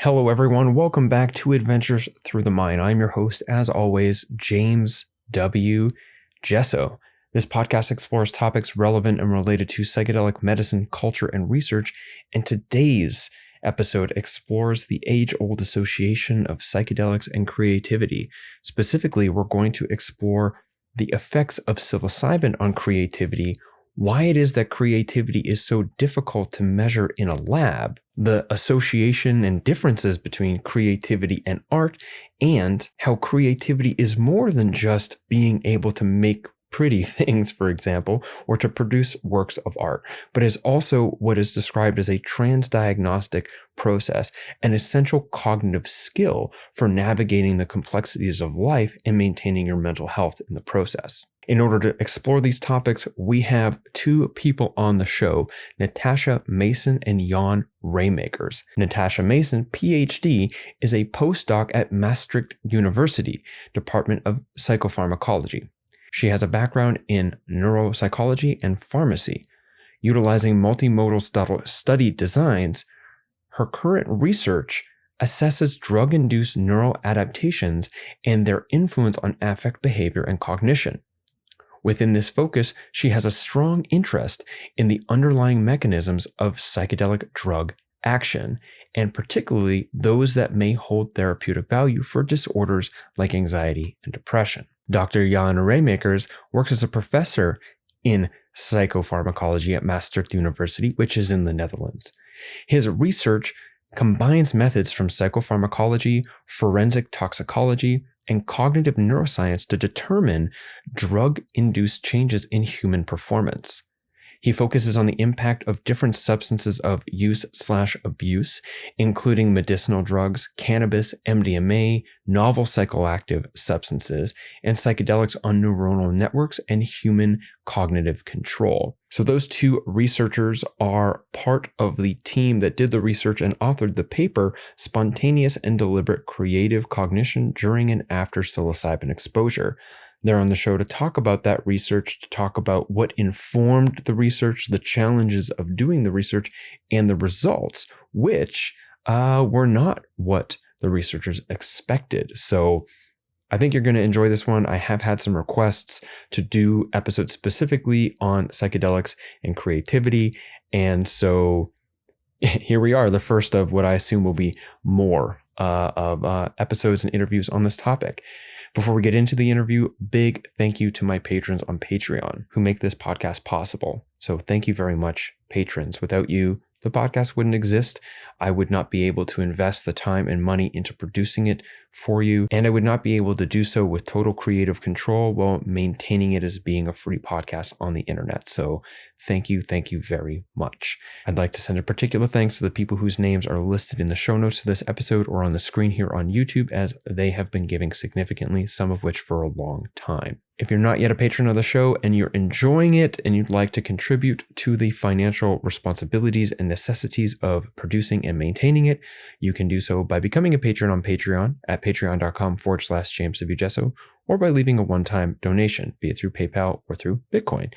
Hello, everyone. Welcome back to Adventures Through the Mind. I'm your host, as always, James W. Jesso. This podcast explores topics relevant and related to psychedelic medicine, culture, and research. And today's episode explores the age-old association of psychedelics and creativity. Specifically, we're going to explore the effects of psilocybin on creativity, why it is that creativity is so difficult to measure in a lab, the association and differences between creativity and art, and how creativity is more than just being able to make pretty things, for example, or to produce works of art, but is also what is described as a transdiagnostic process, an essential cognitive skill for navigating the complexities of life and maintaining your mental health in the process. In order to explore these topics, we have two people on the show, Natasha Mason and Jan Ramaekers. Natasha Mason, PhD, is a postdoc at Maastricht University, Department of Psychopharmacology. She has a background in neuropsychology and pharmacy. Utilizing multimodal study designs, her current research assesses drug-induced neural adaptations and their influence on affect behavior and cognition. Within this focus, she has a strong interest in the underlying mechanisms of psychedelic drug action, and particularly those that may hold therapeutic value for disorders like anxiety and depression. Dr. Jan Ramaekers works as a professor in psychopharmacology at Maastricht University, which is in the Netherlands. His research combines methods from psychopharmacology, forensic toxicology, and cognitive neuroscience to determine drug-induced changes in human performance. He focuses on the impact of different substances of use/abuse, including medicinal drugs, cannabis, MDMA, novel psychoactive substances, and psychedelics on neuronal networks and human cognitive control. So those two researchers are part of the team that did the research and authored the paper, Spontaneous and Deliberate Creative Cognition During and After Psilocybin Exposure. They're on the show to talk about that research, to talk about what informed the research, the challenges of doing the research, and the results, which were not what the researchers expected. So I think you're going to enjoy this one. I have had some requests to do episodes specifically on psychedelics and creativity. And so here we are, the first of what I assume will be more of episodes and interviews on this topic. Before we get into the interview, big thank you to my patrons on Patreon who make this podcast possible. So thank you very much, patrons. Without you, the podcast wouldn't exist. I would not be able to invest the time and money into producing it for you, and I would not be able to do so with total creative control while maintaining it as being a free podcast on the internet. So thank you very much. I'd like to send a particular thanks to the people whose names are listed in the show notes to this episode or on the screen here on YouTube, as they have been giving significantly, some of which for a long time. If you're not yet a patron of the show and you're enjoying it and you'd like to contribute to the financial responsibilities and necessities of producing and maintaining it, you can do so by becoming a patron on Patreon at patreon.com/James W. Jesso, or by leaving a one-time donation, be it through PayPal or through Bitcoin.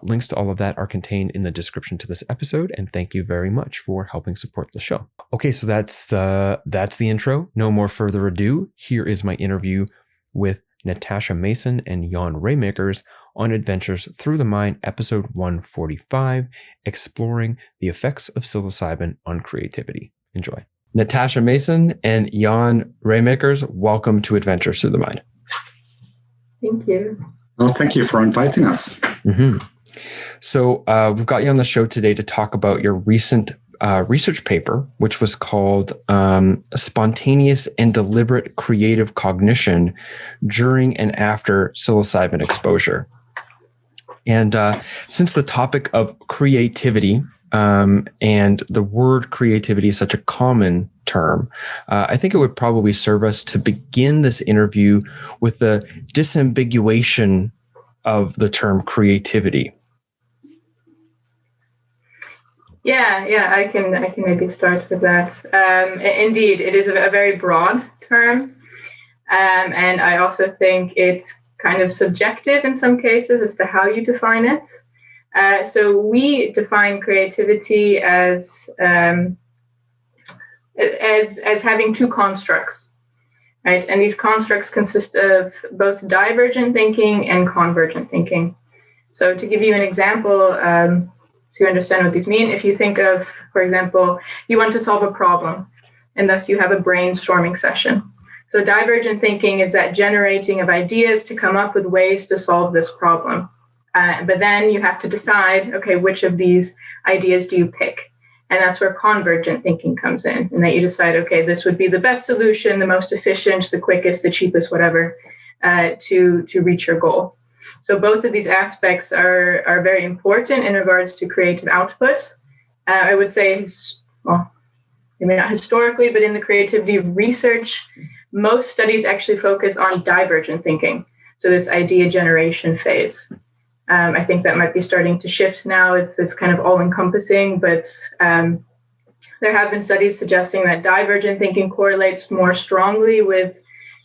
Links to all of that are contained in the description to this episode, and thank you very much for helping support the show. Okay, so that's the intro. No more further ado. Here is my interview with Natasha Mason and Jan Ramaekers on Adventures Through the Mind, episode 145, exploring the effects of psilocybin on creativity. Enjoy. Natasha Mason and Jan Ramaekers, welcome to Adventures Through the Mind. Thank you. Well, thank you for inviting us. Mm-hmm. So we've got you on the show today to talk about your recent research paper, which was called Spontaneous and Deliberate Creative Cognition During and After Psilocybin Exposure. And since the topic of creativity and the word creativity is such a common term, I think it would probably serve us to begin this interview with the disambiguation of the term creativity. Yeah, I can maybe start with that. Indeed, it is a very broad term, and I also think it's kind of subjective in some cases as to how you define it. So we define creativity as as having two constructs, right? And these constructs consist of both divergent thinking and convergent thinking. So to give you an example, to understand what these mean, if you think of, for example, you want to solve a problem, and thus you have a brainstorming session. So divergent thinking is that generating of ideas to come up with ways to solve this problem. But then you have to decide, okay, which of these ideas do you pick? And that's where convergent thinking comes in, and that you decide, okay, this would be the best solution, the most efficient, the quickest, the cheapest, whatever, to reach your goal. So both of these aspects are very important in regards to creative outputs. I would say, well, maybe not historically, but in the creativity research, most studies actually focus on divergent thinking. So this idea generation phase. I think that might be starting to shift now. It's kind of all-encompassing, but there have been studies suggesting that divergent thinking correlates more strongly with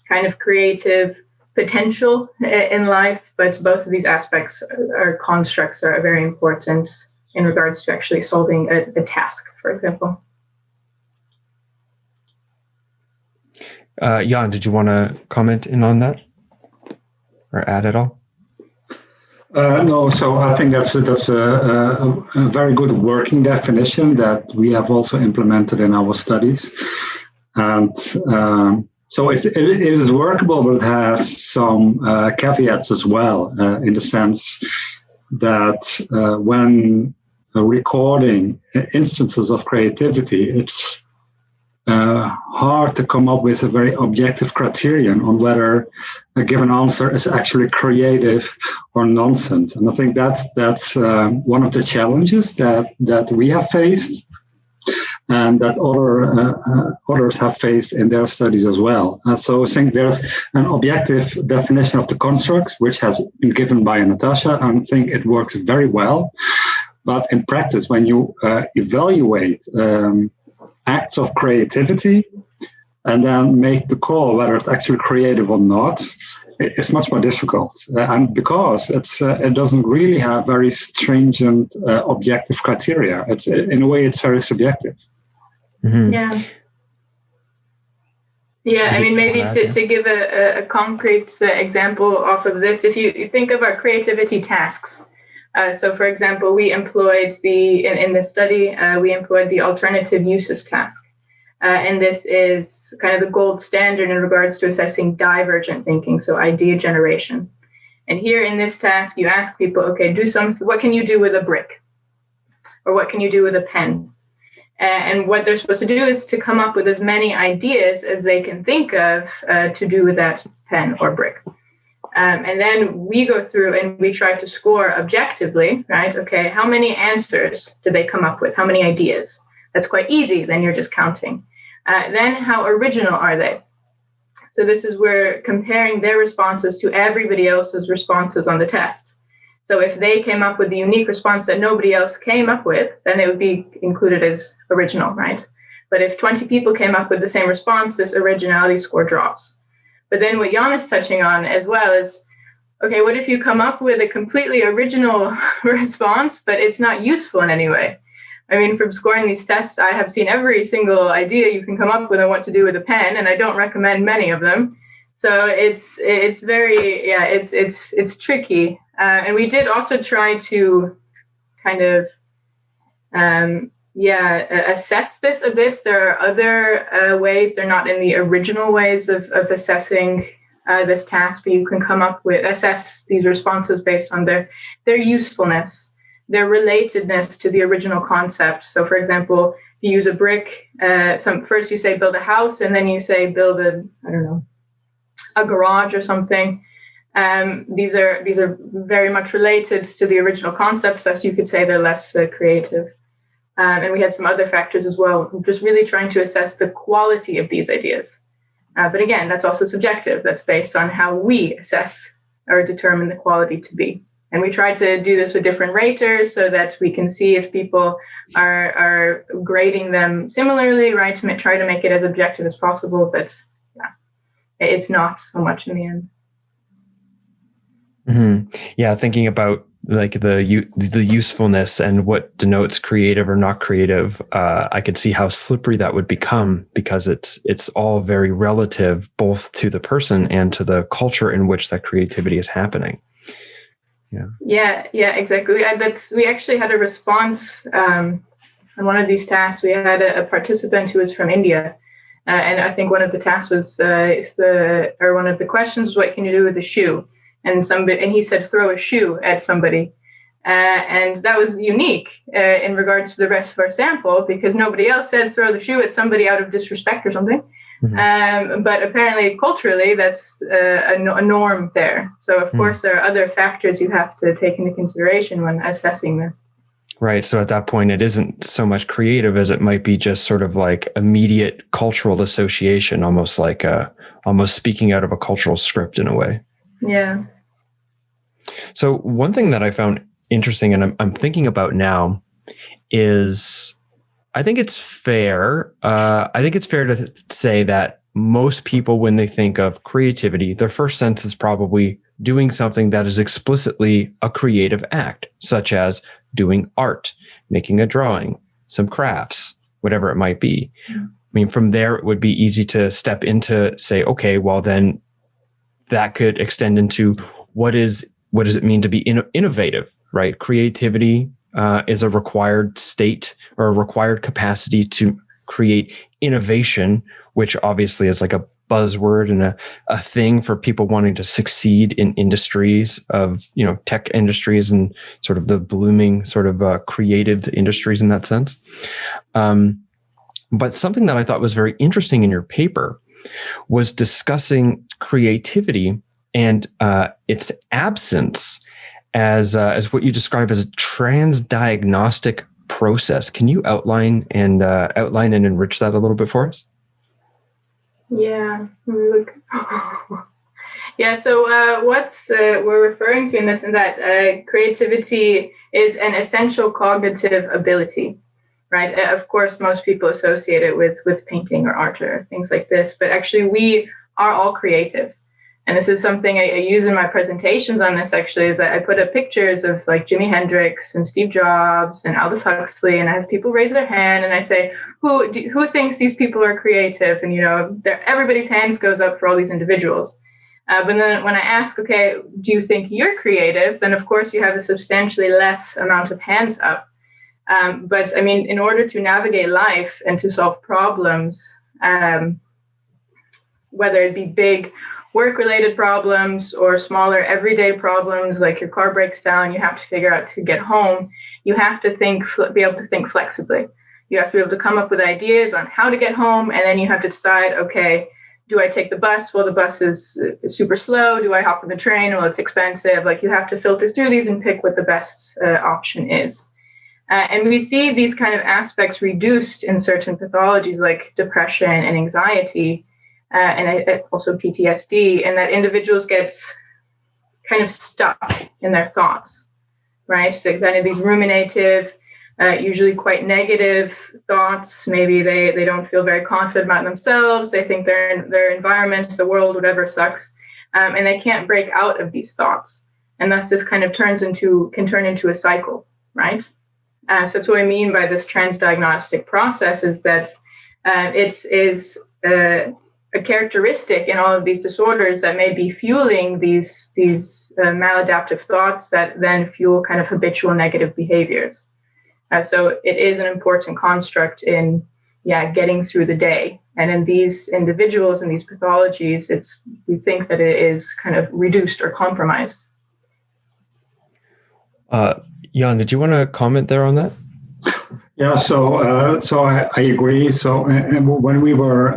kind of creative potential in life, but both of these aspects or constructs are very important in regards to actually solving a task, for example. Jan, did you want to comment in on that or add at all? No, so I think that's a very good working definition that we have also implemented in our studies. And so it is workable, but it has some caveats as well, in the sense that when recording instances of creativity, it's hard to come up with a very objective criterion on whether a given answer is actually creative or nonsense. And I think that's one of the challenges that we have faced, and that others have faced in their studies as well. So I think there's an objective definition of the construct, which has been given by Natasha, and I think it works very well. But in practice, when you evaluate acts of creativity and then make the call whether it's actually creative or not, it's much more difficult. And because it doesn't really have very stringent objective criteria. It's in a way, it's very subjective. Mm-hmm. Yeah, I mean, maybe to give a concrete example off of this, if you think of our creativity tasks. So, for example, we employed in this study, we employed the alternative uses task. And this is kind of the gold standard in regards to assessing divergent thinking, so idea generation. And here in this task, you ask people, okay, what can you do with a brick? Or what can you do with a pen? And what they're supposed to do is to come up with as many ideas as they can think of to do with that pen or brick. And then we go through and we try to score objectively, right? Okay, how many answers did they come up with? How many ideas? That's quite easy. Then you're just counting. Then how original are they? So this is where comparing their responses to everybody else's responses on the test. So if they came up with the unique response that nobody else came up with, then it would be included as original, right? But if 20 people came up with the same response, this originality score drops. But then what Jan is touching on as well is, okay, what if you come up with a completely original response, but it's not useful in any way? I mean, from scoring these tests, I have seen every single idea you can come up with on what to do with a pen, and I don't recommend many of them. So it's very, it's tricky. And we did also try to kind of, assess this a bit. There are other ways. They're not in the original ways of assessing this task, but you can assess these responses based on their usefulness, their relatedness to the original concept. So, for example, if you use a brick, first you say build a house, and then you say build a garage or something. These are very much related to the original concept, thus you could say they're less creative. And we had some other factors as well, just really trying to assess the quality of these ideas. But again, that's also subjective. That's based on how we assess or determine the quality to be. And we try to do this with different raters so that we can see if people are grading them similarly, right? To try to make it as objective as possible, but it's not so much in the end. Mm-hmm. Yeah, thinking about like the usefulness and what denotes creative or not creative, I could see how slippery that would become, because it's all very relative, both to the person and to the culture in which that creativity is happening. Yeah, exactly. We actually had a response on one of these tasks. We had a participant who was from India, and I think one of the tasks was one of the questions was, what can you do with a shoe? And he said, throw a shoe at somebody. And that was unique in regards to the rest of our sample, because nobody else said throw the shoe at somebody out of disrespect or something. Mm-hmm. But apparently, culturally, that's a norm there. So, of course, there are other factors you have to take into consideration when assessing this. Right. So at that point, it isn't so much creative as it might be just sort of like immediate cultural association, almost like almost speaking out of a cultural script in a way. Yeah. So one thing that I found interesting, and I'm thinking about now, is I think it's fair. I think it's fair to say that most people, when they think of creativity, their first sense is probably doing something that is explicitly a creative act, such as doing art, making a drawing, some crafts, whatever it might be. I mean, from there, it would be easy to step into, say, okay, well, then that could extend into what does it mean to be innovative, right? Creativity is a required state or a required capacity to create innovation, which obviously is like a buzzword and a thing for people wanting to succeed in industries of, tech industries and sort of the blooming sort of creative industries in that sense. But something that I thought was very interesting in your paper was discussing creativity and its absence as what you describe as a transdiagnostic process. Can you outline and enrich that a little bit for us? Yeah. Look. Yeah. So what's we're referring to in this and that creativity is an essential cognitive ability, right? Of course, most people associate it with painting or art or things like this, but actually we are all creative. And this is something I use in my presentations on this, actually, is I put up pictures of like Jimi Hendrix and Steve Jobs and Aldous Huxley, and I have people raise their hand and I say, who thinks these people are creative? And, everybody's hands goes up for all these individuals. But then when I ask, okay, do you think you're creative? Then, of course, you have a substantially less amount of hands up. But I mean, in order to navigate life and to solve problems, whether it be big work-related problems or smaller everyday problems, like your car breaks down, you have to figure out to get home. You have to be able to think flexibly. You have to be able to come up with ideas on how to get home, and then you have to decide, okay, do I take the bus? Well, the bus is super slow. Do I hop on the train? Well, it's expensive. Like, you have to filter through these and pick what the best option is. And we see these kind of aspects reduced in certain pathologies like depression and anxiety, and also PTSD, and that individuals get kind of stuck in their thoughts, right? So kind of these ruminative, usually quite negative thoughts. Maybe they don't feel very confident about themselves. They think their environment, the world, whatever sucks, and they can't break out of these thoughts. And thus this kind of can turn into a cycle, right? So that's what I mean by this transdiagnostic process, is that it's a characteristic in all of these disorders that may be fueling these maladaptive thoughts that then fuel kind of habitual negative behaviors. So it is an important construct in getting through the day. And in these individuals and these pathologies, we think that it is kind of reduced or compromised. Jan, did you want to comment there on that? Yeah, so I agree. So when we were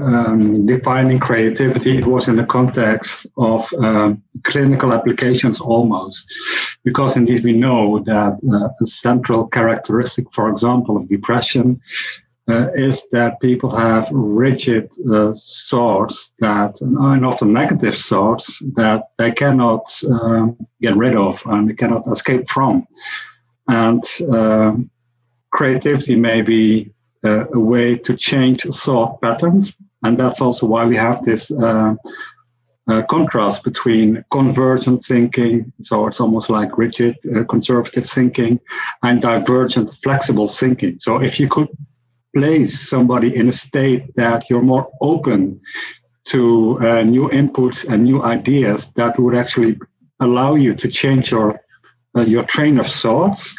defining creativity, it was in the context of clinical applications almost, because indeed we know that a central characteristic, for example, of depression is that people have rigid thoughts and often negative thoughts that they cannot get rid of and they cannot escape from. And creativity may be a way to change thought patterns, and that's also why we have this contrast between convergent thinking, so it's almost like rigid conservative thinking, and divergent flexible thinking. So if you could place somebody in a state that you're more open to new inputs and new ideas, that would actually allow you to change your train of thoughts,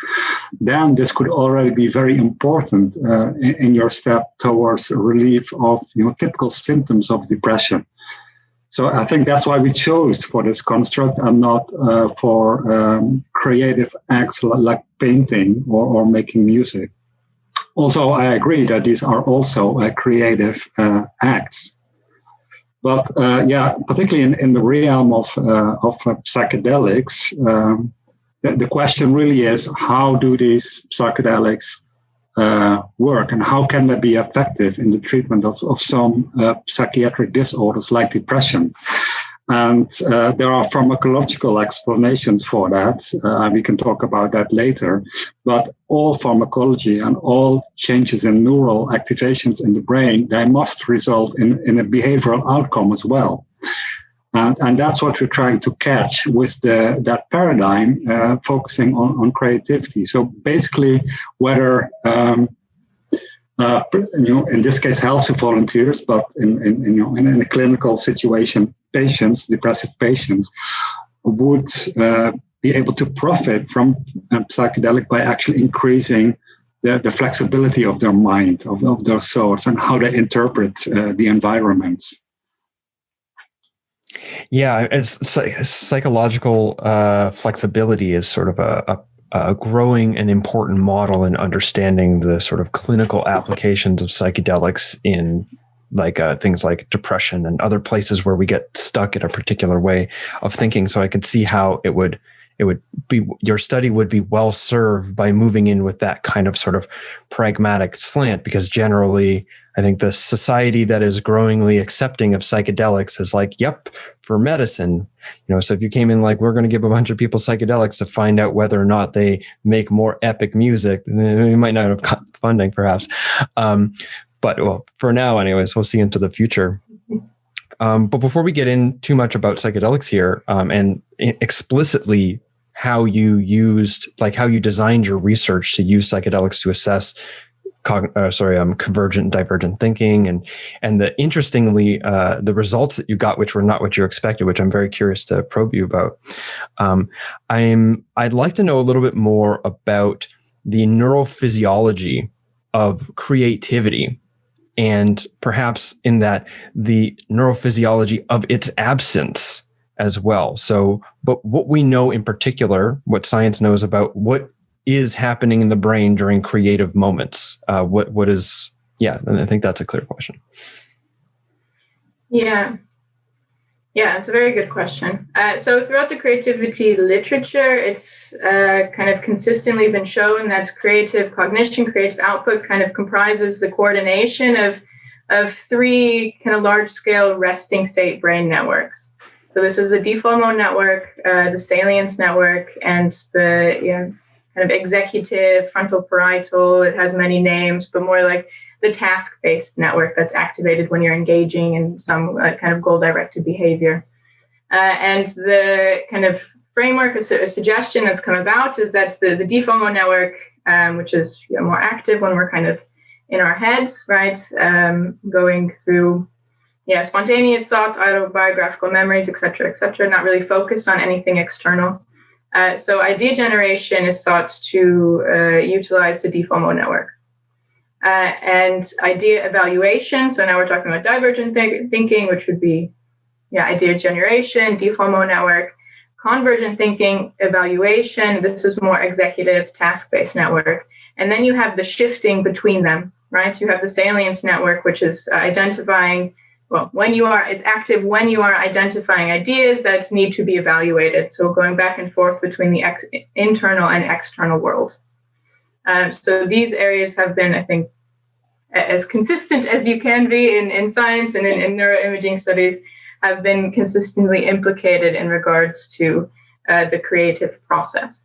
then this could already be very important in your step towards relief of typical symptoms of depression. So I think that's why we chose for this construct and not for creative acts like painting or making music. Also, I agree that these are also creative acts. But particularly in the realm of psychedelics, the question really is, how do these psychedelics work, and how can they be effective in the treatment of some psychiatric disorders like depression? And there are pharmacological explanations for that. We can talk about that later. But all pharmacology and all changes in neural activations in the brain, they must result in a behavioral outcome as well. And that's what we're trying to catch with that paradigm, focusing on creativity. So basically, whether in this case, healthy volunteers, but in a clinical situation, patients, depressive patients, would be able to profit from psychedelic by actually increasing the flexibility of their mind, of their thoughts, and how they interpret the environments. Yeah, it's psychological flexibility is sort of a growing and important model in understanding the sort of clinical applications of psychedelics in things like depression and other places where we get stuck in a particular way of thinking. So I can see how it would be, your study would be well served by moving in with that kind of sort of pragmatic slant, because generally I think the society that is growingly accepting of psychedelics is like, yep, for medicine, so if you came in like, we're going to give a bunch of people psychedelics to find out whether or not they make more epic music, then we might not have got funding perhaps. But well, for now anyways, we'll see into the future. But before we get in too much about psychedelics here, and explicitly how you designed your research to use psychedelics to assess convergent and divergent thinking, and interestingly, the results that you got, which were not what you expected, which I'm very curious to probe you about. I'd like to know a little bit more about the neurophysiology of creativity, and perhaps in that the neurophysiology of its absence as well. So, but what we know in particular, what science knows about what is happening in the brain during creative moments. What is, and I think that's a clear question. Yeah, it's a very good question. So throughout the creativity literature, it's kind of consistently been shown that creative cognition, creative output kind of comprises the coordination of three kind of large-scale resting state brain networks. So this is the default mode network, the salience network, and the kind of executive, frontal parietal. It has many names, but more like the task-based network that's activated when you're engaging in some kind of goal-directed behavior. And the kind of framework, a suggestion that's come about is that's the default mode network, which is more active when we're kind of in our heads, right? Going through spontaneous thoughts, autobiographical memories, et cetera, not really focused on anything external. So idea generation is thought to utilize the default mode network. And idea evaluation, so now we're talking about divergent thinking, which would be idea generation, default mode network. Convergent thinking, evaluation, this is more executive, task-based network. And then you have the shifting between them, right? So you have the salience network, which is identifying, it's active when you are identifying ideas that need to be evaluated. So going back and forth between the internal and external world. So these areas have been, I think, as consistent as you can be in science and in neuroimaging studies, have been consistently implicated in regards to the creative process.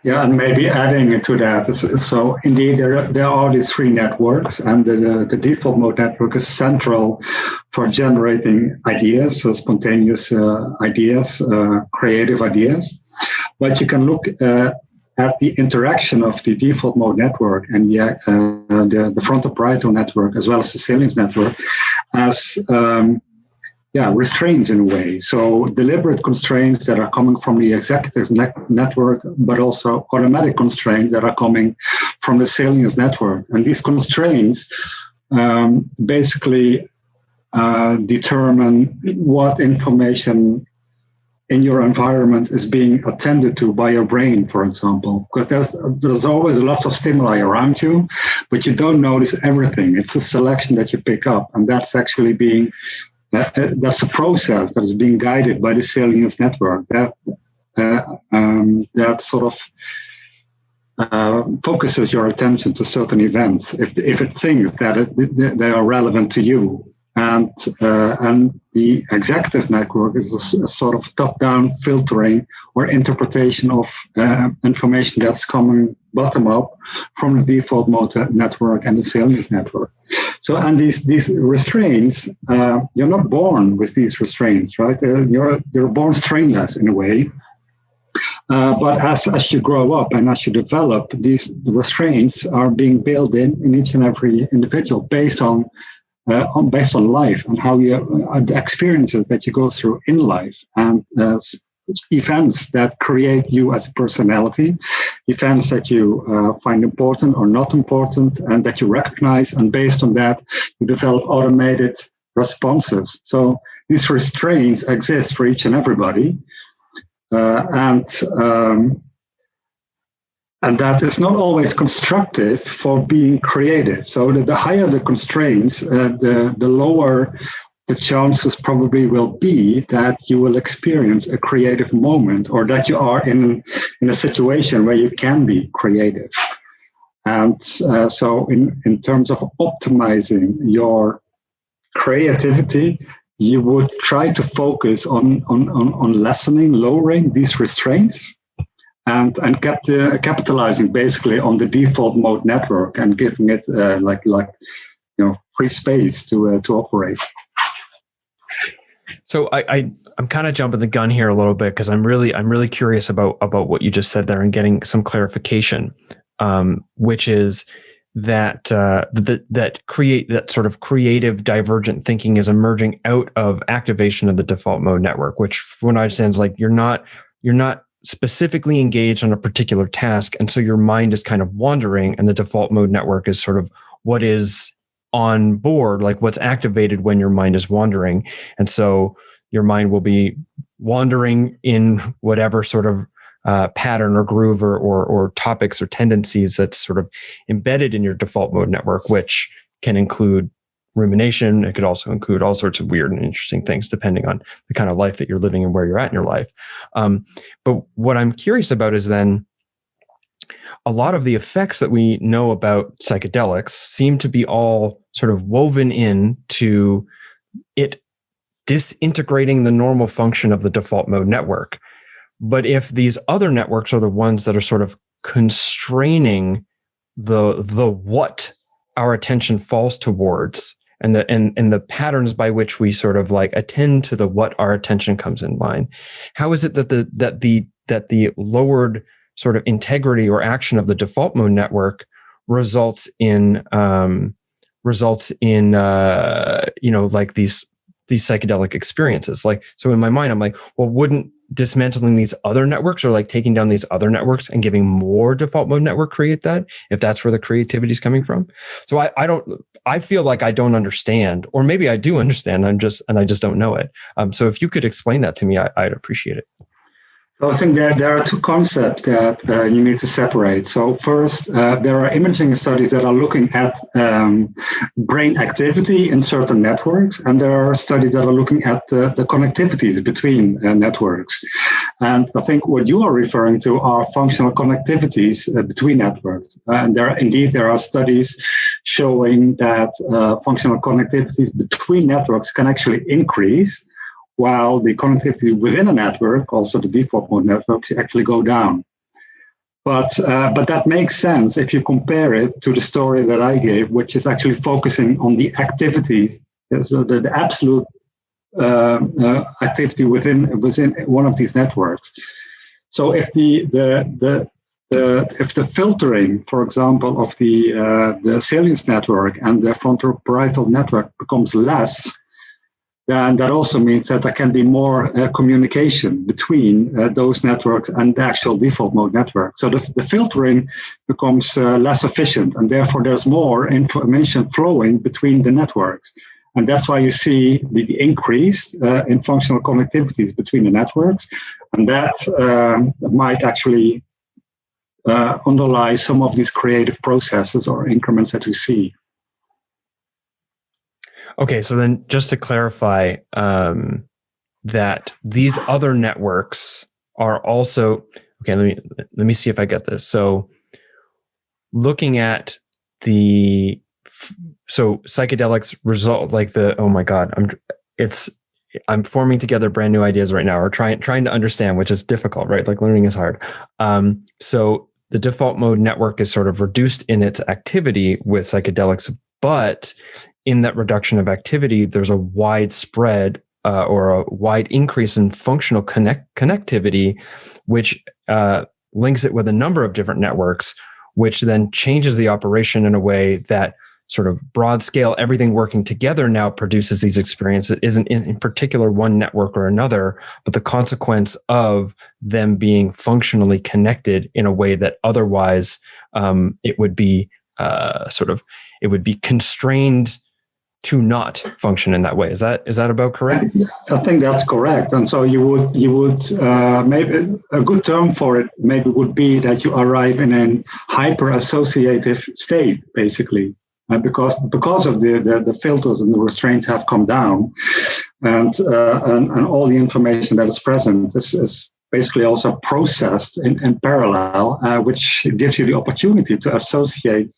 Yeah, and maybe adding to that, so indeed there are these three networks, and the default mode network is central for generating ideas, so spontaneous ideas, creative ideas. But you can look at the interaction of the default mode network and the frontal parietal network, as well as the salience network, as restraints in a way. So deliberate constraints that are coming from the executive network, but also automatic constraints that are coming from the salience network. And these constraints basically determine what information in your environment is being attended to by your brain, for example, because there's always lots of stimuli around you, but you don't notice everything. It's a selection that you pick up, and that's actually that's a process that is being guided by the salience network that sort of focuses your attention to certain events if it thinks that they are relevant to you. And the executive network is a sort of top-down filtering or interpretation of information that's coming bottom-up from the default mode network and the salience network. So, and these restraints, you're not born with these restraints, right? You're born strainless in a way. But as you grow up and as you develop, these restraints are being built in each and every individual based on life and how the experiences that you go through in life, and events that create you as a personality, events that you find important or not important, and that you recognize, and based on that you develop automated responses. So these restraints exist for each and everybody, and that is not always constructive for being creative. So the higher the constraints, the lower the chances probably will be that you will experience a creative moment, or that you are in a situation where you can be creative. And so in terms of optimizing your creativity, you would try to focus on lessening, lowering these restraints, and capitalizing basically on the default mode network and giving it free space to operate. So I'm kind of jumping the gun here a little bit, because I'm really curious about what you just said there and getting some clarification, which is that that sort of creative divergent thinking is emerging out of activation of the default mode network, which from what I understand is like you're not specifically engaged on a particular task, and so your mind is kind of wandering, and the default mode network is sort of what is on board, like what's activated when your mind is wandering. And so your mind will be wandering in whatever sort of pattern or groove or topics or tendencies that's sort of embedded in your default mode network, which can include rumination. It could also include all sorts of weird and interesting things depending on the kind of life that you're living and where you're at in your life. But what I'm curious about is then a lot of the effects that we know about psychedelics seem to be all sort of woven in to it disintegrating the normal function of the default mode network. But if these other networks are the ones that are sort of constraining the what our attention falls towards, and the patterns by which we sort of like attend to the what our attention comes in line, how is it that the lowered sort of integrity or action of the default mode network results in like these psychedelic experiences? Like, so in my mind, I'm like, well, wouldn't dismantling these other networks or like taking down these other networks and giving more default mode network create that, if that's where the creativity is coming from? So I feel like I don't understand, or maybe I do understand. I just don't know it. So if you could explain that to me, I'd appreciate it. So I think there are two concepts that you need to separate. So first, there are imaging studies that are looking at brain activity in certain networks, and there are studies that are looking at the connectivities between networks. And I think what you are referring to are functional connectivities between networks. And there are studies showing that functional connectivities between networks can actually increase, while the connectivity within a network, also the default mode networks, actually go down. But that makes sense if you compare it to the story that I gave, which is actually focusing on the activities, so the absolute activity within one of these networks. So if if the filtering, for example, of the salience network and the frontoparietal network becomes less, then that also means that there can be more communication between those networks and the actual default mode network. So the filtering becomes less efficient, and therefore there's more information flowing between the networks. And that's why you see the increase in functional connectivities between the networks. And that might actually underlie some of these creative processes or increments that we see. Okay, so then just to clarify, that these other networks are also, okay, let me see if I get this. So looking at so psychedelics result like oh my God, I'm forming together brand new ideas right now, or trying to understand, which is difficult, right? Like learning is hard. So the default mode network is sort of reduced in its activity with psychedelics, but in that reduction of activity, there's a widespread or a wide increase in functional connectivity, which links it with a number of different networks, which then changes the operation in a way that sort of broad scale, everything working together now produces these experiences. It isn't in particular one network or another, but the consequence of them being functionally connected in a way that otherwise it would be it would be constrained to not function in that way. Is that about correct? I think that's correct. And so you would maybe a good term for it maybe would be that you arrive in a hyper-associative state, basically, because of the filters and the restraints have come down, and all the information that is present is basically also processed in parallel, which gives you the opportunity to associate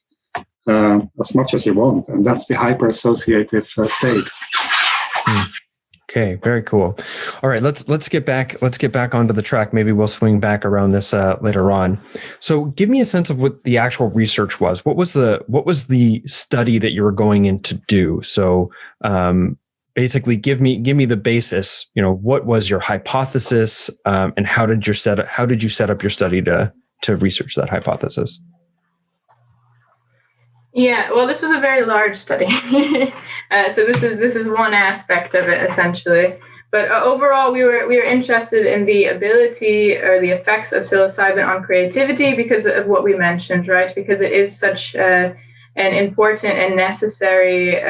as much as you want, and that's the hyper-associative state. Okay, very cool. All right, let's get back onto the track. Maybe we'll swing back around this later on. So, give me a sense of what the actual research was. What was the study that you were going in to do? So, basically, give me the basis. What was your hypothesis, and how did you set up your study to research that hypothesis? Yeah, well, this was a very large study. So this is one aspect of it, essentially. But overall, we were interested in the ability or the effects of psilocybin on creativity because of what we mentioned, right? Because it is such an important and necessary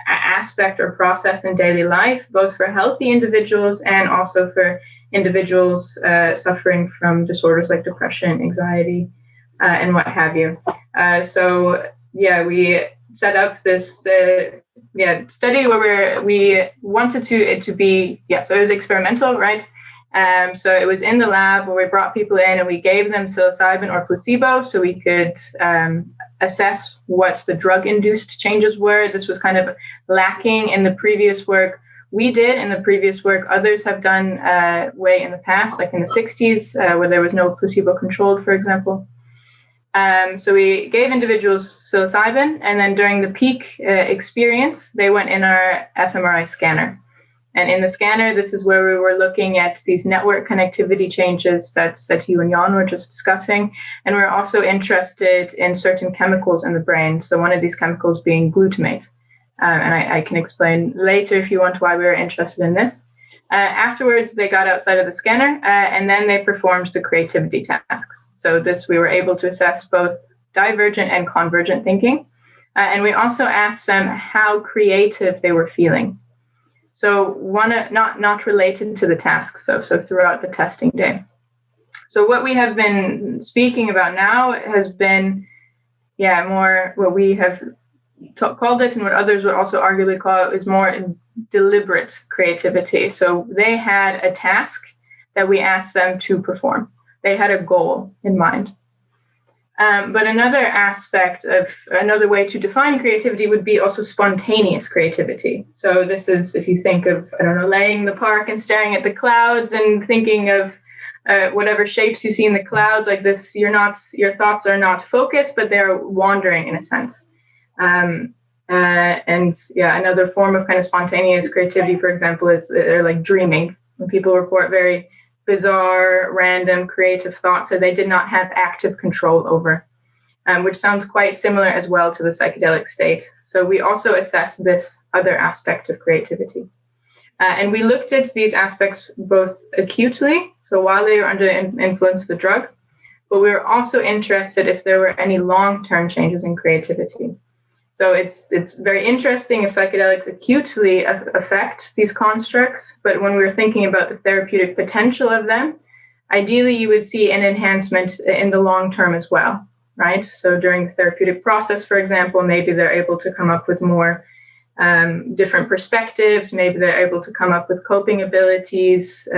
aspect or process in daily life, both for healthy individuals and also for individuals suffering from disorders like depression, anxiety, and what have you. So we set up this study where we wanted it to be, so it was experimental, right? So it was in the lab where we brought people in and we gave them psilocybin or placebo so we could assess what the drug-induced changes were. This was kind of lacking in the previous work we did, in the previous work others have done way in the past, like in the 60s, where there was no placebo-controlled, for example. So we gave individuals psilocybin, and then during the peak experience, they went in our fMRI scanner. And in the scanner, this is where we were looking at these network connectivity changes that you and Jan were just discussing. And we're also interested in certain chemicals in the brain. So one of these chemicals being glutamate. And I can explain later if you want why we were interested in this. Afterwards, they got outside of the scanner, and then they performed the creativity tasks. So we were able to assess both divergent and convergent thinking. And we also asked them how creative they were feeling. So not related to the tasks, so throughout the testing day. So what we have been speaking about now has been, more what we have called it, and what others would also arguably call it, is more deliberate creativity. So they had a task that we asked them to perform. They had a goal in mind. But another way to define creativity would be also spontaneous creativity. So this is, if you think of, laying in the park and staring at the clouds and thinking of whatever shapes you see in the clouds, like this, your thoughts are not focused, but they're wandering in a sense. And yeah, another form of kind of spontaneous creativity, for example, is they're like dreaming. When people report very bizarre, random, creative thoughts that they did not have active control over, which sounds quite similar as well to the psychedelic state. So we also assess this other aspect of creativity. And we looked at these aspects both acutely, so while they were under the influence of the drug, but we were also interested if there were any long-term changes in creativity. So it's very interesting if psychedelics acutely affect these constructs, but when we were thinking about the therapeutic potential of them, ideally you would see an enhancement in the long term as well, right? So during the therapeutic process, for example, maybe they're able to come up with more different perspectives, maybe they're able to come up with coping abilities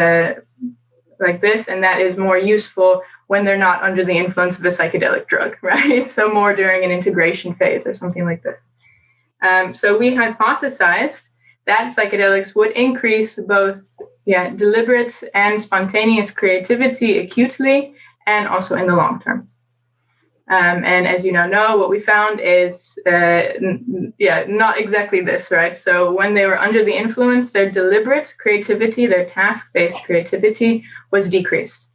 like this, and that is more useful when they're not under the influence of a psychedelic drug, right? So more during an integration phase or something like this. So we hypothesized that psychedelics would increase both deliberate and spontaneous creativity acutely and also in the long term. And as you now know, what we found is, not exactly this, right? So when they were under the influence, their deliberate creativity, their task-based creativity was decreased.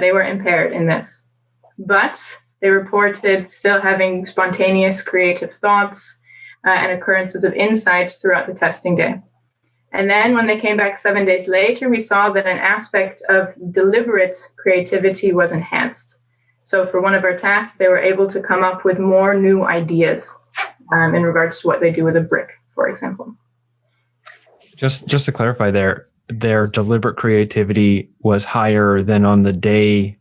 They were impaired in this. But they reported still having spontaneous creative thoughts and occurrences of insights throughout the testing day. And then when they came back 7 days later, we saw that an aspect of deliberate creativity was enhanced. So for one of our tasks, they were able to come up with more new ideas in regards to what they do with a brick, for example. Just to clarify their deliberate creativity was higher than on the day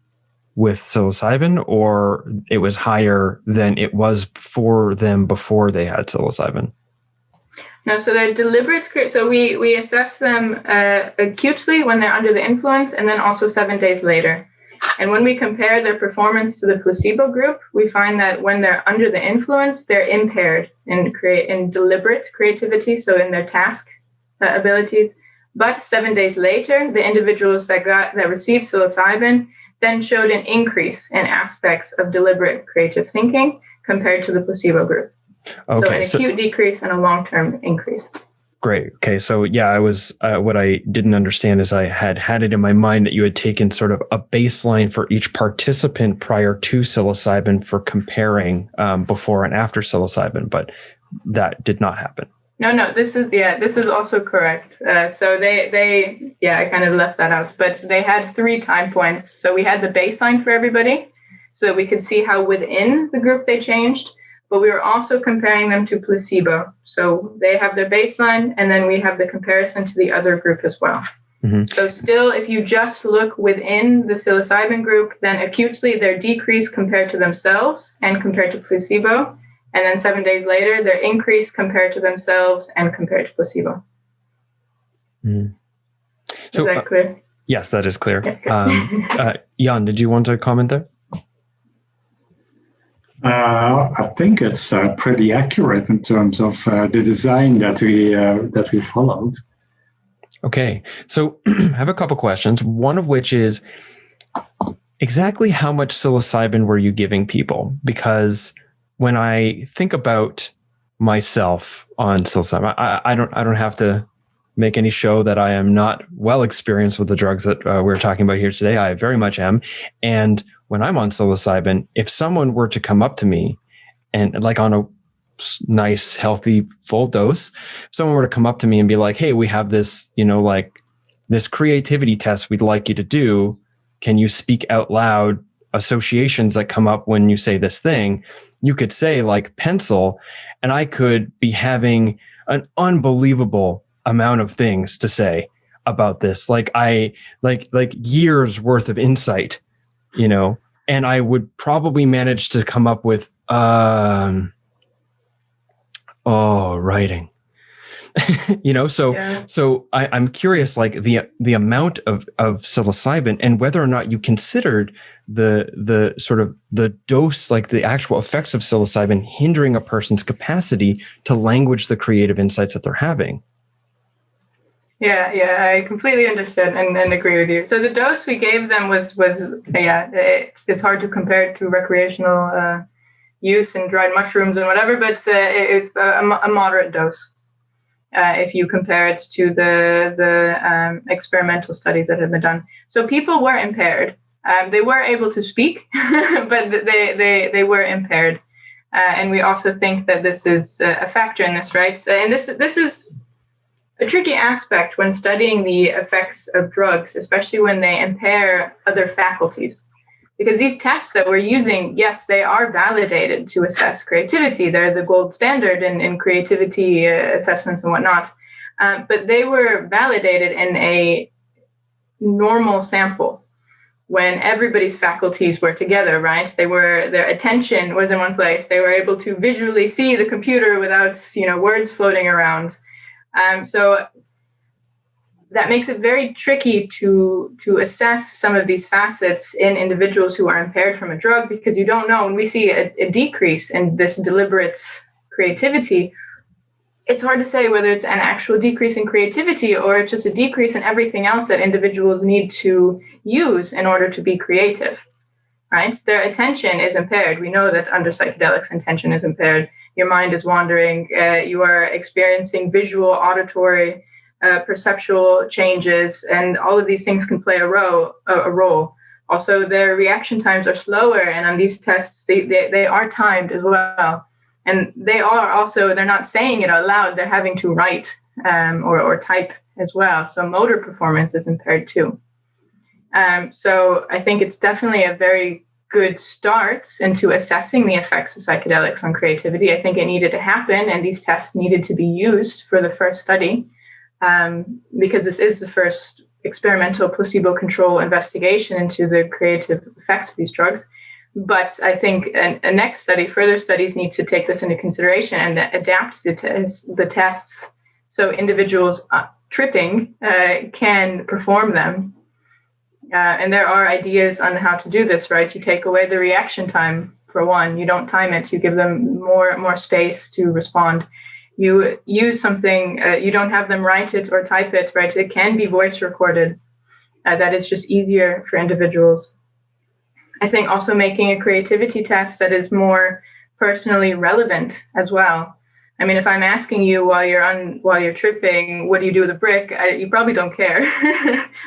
with psilocybin, or it was higher than it was for them before they had psilocybin? No, so they're deliberate. So we assess them acutely when they're under the influence, and then also 7 days later. And when we compare their performance to the placebo group, we find that when they're under the influence, they're impaired in deliberate creativity, so in their task abilities. But 7 days later, the individuals that received psilocybin then showed an increase in aspects of deliberate creative thinking compared to the placebo group. Okay, so an acute decrease and a long-term increase. Great. Okay. So yeah, I was, what I didn't understand is I had it in my mind that you had taken sort of a baseline for each participant prior to psilocybin for comparing before and after psilocybin, but that did not happen. No, this is also correct. So they I kind of left that out, but they had 3 time points. So we had the baseline for everybody so that we could see how within the group they changed. But we were also comparing them to placebo. So they have their baseline, and then we have the comparison to the other group as well. Mm-hmm. So still, if you just look within the psilocybin group, then acutely they're decreased compared to themselves and compared to placebo. And then 7 days later, they're increased compared to themselves and compared to placebo. Mm-hmm. So, is that clear? Yes, that is clear. Jan, did you want to comment there? I think it's pretty accurate in terms of the design that we followed. Okay, so I have a couple questions. One of which is exactly how much psilocybin were you giving people? Because when I think about myself on psilocybin, I don't have to make any show that I am not well experienced with the drugs that we're talking about here today. I very much am, and when I'm on psilocybin, if someone were to come up to me and like on a nice, healthy, full dose, if someone were to come up to me and be like, hey, we have this, like this creativity test we'd like you to do. Can you speak out loud associations that come up when you say this thing? You could say like pencil, and I could be having an unbelievable amount of things to say about this. Like years worth of insight. And I would probably manage to come up with, writing, So I'm curious, like the amount of psilocybin and whether or not you considered the sort of the dose, like the actual effects of psilocybin hindering a person's capacity to language the creative insights that they're having. Yeah, I completely understood and agree with you. So the dose we gave them was it's hard to compare it to recreational use and dried mushrooms and whatever, but it's a moderate dose if you compare it to the experimental studies that have been done. So people were impaired. They were able to speak, but they were impaired. And we also think that this is a factor in this, right? And this is a tricky aspect when studying the effects of drugs, especially when they impair other faculties. Because these tests that we're using, yes, they are validated to assess creativity. They're the gold standard in creativity assessments and whatnot. But they were validated in a normal sample when everybody's faculties were together, right? Their attention was in one place. They were able to visually see the computer without, words floating around. So that makes it very tricky to assess some of these facets in individuals who are impaired from a drug, because you don't know. When we see a decrease in this deliberate creativity, it's hard to say whether it's an actual decrease in creativity or just a decrease in everything else that individuals need to use in order to be creative, right? Their attention is impaired. We know that under psychedelics, attention is impaired. Your mind is wandering. You are experiencing visual, auditory, perceptual changes, and all of these things can play a role. Also, their reaction times are slower, and on these tests, they are timed as well. And they're not saying it out loud, they're having to write or type as well. So motor performance is impaired too. So I think it's definitely a very good start into assessing the effects of psychedelics on creativity. I think it needed to happen, and these tests needed to be used for the first study, because this is the first experimental placebo-controlled investigation into the creative effects of these drugs. But I think a next study, further studies need to take this into consideration and adapt the tests so individuals tripping can perform them. And there are ideas on how to do this, right? You take away the reaction time, for one. You don't time it. You give them more space to respond. You use something, you don't have them write it or type it, right? It can be voice recorded. That is just easier for individuals. I think also making a creativity test that is more personally relevant as well. I mean, if I'm asking you while you're tripping, what do you do with a brick? You probably don't care.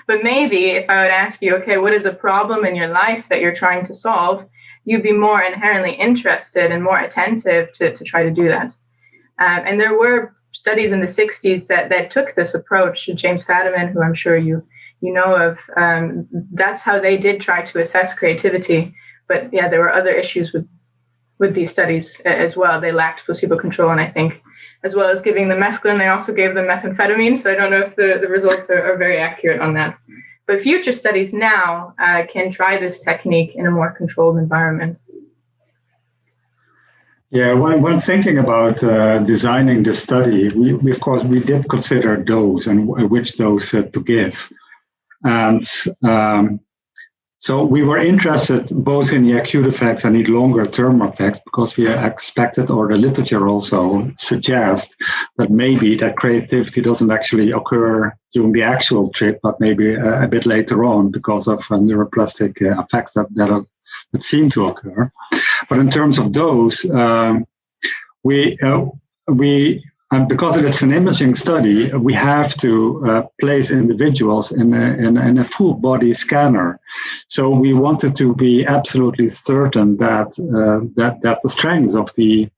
But maybe if I would ask you, okay, what is a problem in your life that you're trying to solve? You'd be more inherently interested and more attentive to try to do that. And there were studies in the 60s that took this approach. James Fadiman, who I'm sure you know of, that's how they did try to assess creativity. But yeah, there were other issues with these studies as well. They lacked placebo control, and I think as well as giving them mescaline, they also gave them methamphetamine. So I don't know if the results are very accurate on that. But future studies now can try this technique in a more controlled environment. Yeah, when thinking about designing the study, we of course we did consider dose and which dose to give. And so we were interested both in the acute effects and the longer term effects, because we expected, or the literature also suggests, that maybe that creativity doesn't actually occur during the actual trip, but maybe a bit later on because of neuroplastic effects that seem to occur. But in terms of dose, and because it's an imaging study, we have to place individuals in a full body scanner. So we wanted to be absolutely certain that the strength of the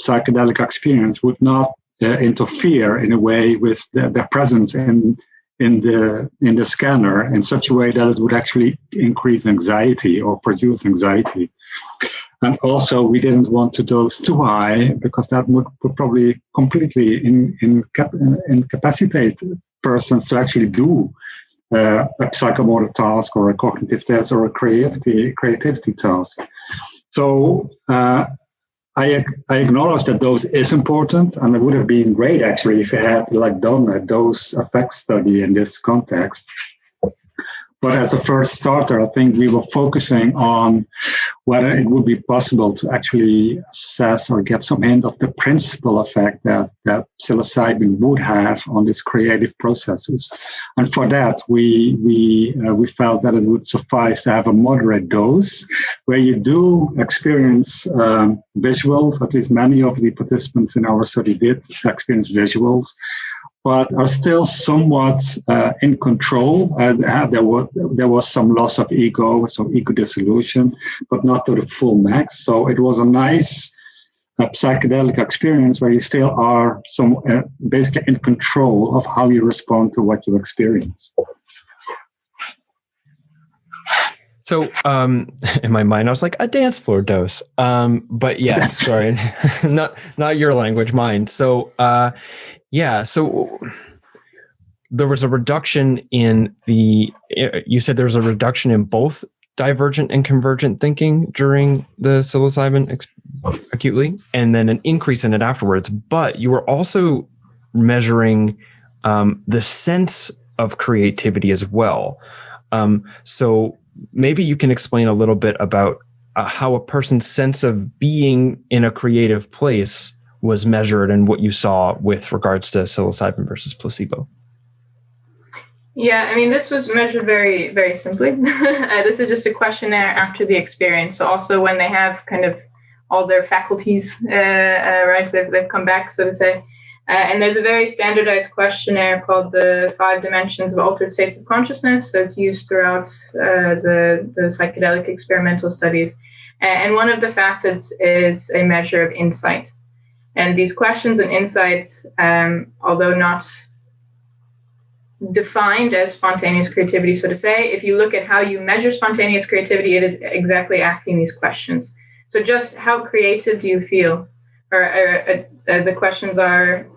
psychedelic experience would not interfere in a way with the presence in the scanner in such a way that it would actually increase anxiety or produce anxiety. And also, we didn't want to dose too high, because that would probably completely incapacitate persons to actually do a psychomotor task or a cognitive test or a creativity task. So I acknowledge that dose is important, and it would have been great actually if you had done a dose effect study in this context. But as a first starter, I think we were focusing on whether it would be possible to actually assess or get some hint of the principal effect that psilocybin would have on these creative processes. And for that, we felt that it would suffice to have a moderate dose where you do experience visuals. At least many of the participants in our study did experience visuals, but are still somewhat in control. There was some loss of ego, some ego dissolution, but not to the full max. So it was a nice psychedelic experience where you still are basically in control of how you respond to what you experience. So in my mind, I was like, a dance floor dose. But yes, sorry, not your language, mine. So so there was a reduction you said there was a reduction in both divergent and convergent thinking during the psilocybin acutely, and then an increase in it afterwards. But you were also measuring the sense of creativity as well. So maybe you can explain a little bit about how a person's sense of being in a creative place was measured and what you saw with regards to psilocybin versus placebo. Yeah, I mean, this was measured very, very simply. This is just a questionnaire after the experience. So also when they have kind of all their faculties, right, they've come back, so to say. And there's a very standardized questionnaire called the 5 Dimensions of Altered States of Consciousness. So it's used throughout the psychedelic experimental studies. And one of the facets is a measure of insight. And these questions and insights, although not defined as spontaneous creativity, so to say, if you look at how you measure spontaneous creativity, it is exactly asking these questions. So just how creative do you feel? Or the questions are,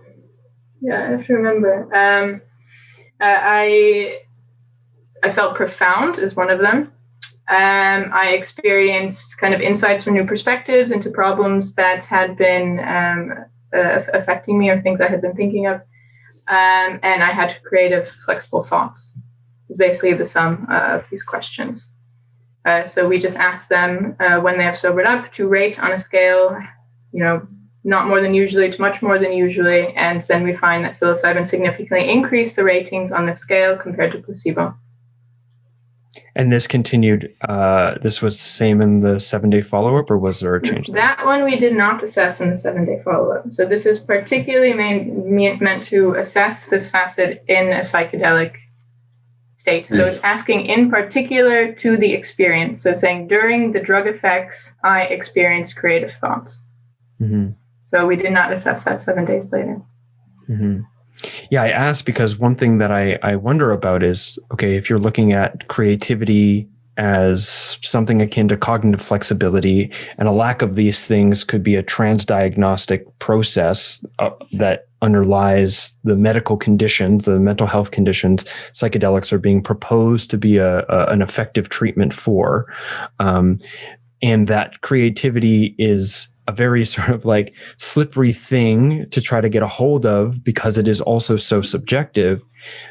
I have to remember. I felt profound is one of them. I experienced kind of insights from new perspectives into problems that had been affecting me or things I had been thinking of. And I had creative, flexible thoughts. It's basically the sum of these questions. So we just asked them when they have sobered up to rate on a scale, not more than usually to much more than usually. And then we find that psilocybin significantly increased the ratings on the scale compared to placebo. And this continued, this was the same in the 7-day follow-up, or was there a change there? That one we did not assess in the 7-day follow-up. So this is particularly meant to assess this facet in a psychedelic state. So it's asking in particular to the experience. So saying during the drug effects, I experienced creative thoughts. Mm-hmm. So we did not assess that 7 days later. Mm-hmm. Yeah, I asked because one thing that I wonder about is, okay, if you're looking at creativity as something akin to cognitive flexibility, and a lack of these things could be a transdiagnostic process that underlies the medical conditions, the mental health conditions psychedelics are being proposed to be an effective treatment for, and that creativity is a very sort of like slippery thing to try to get a hold of because it is also so subjective,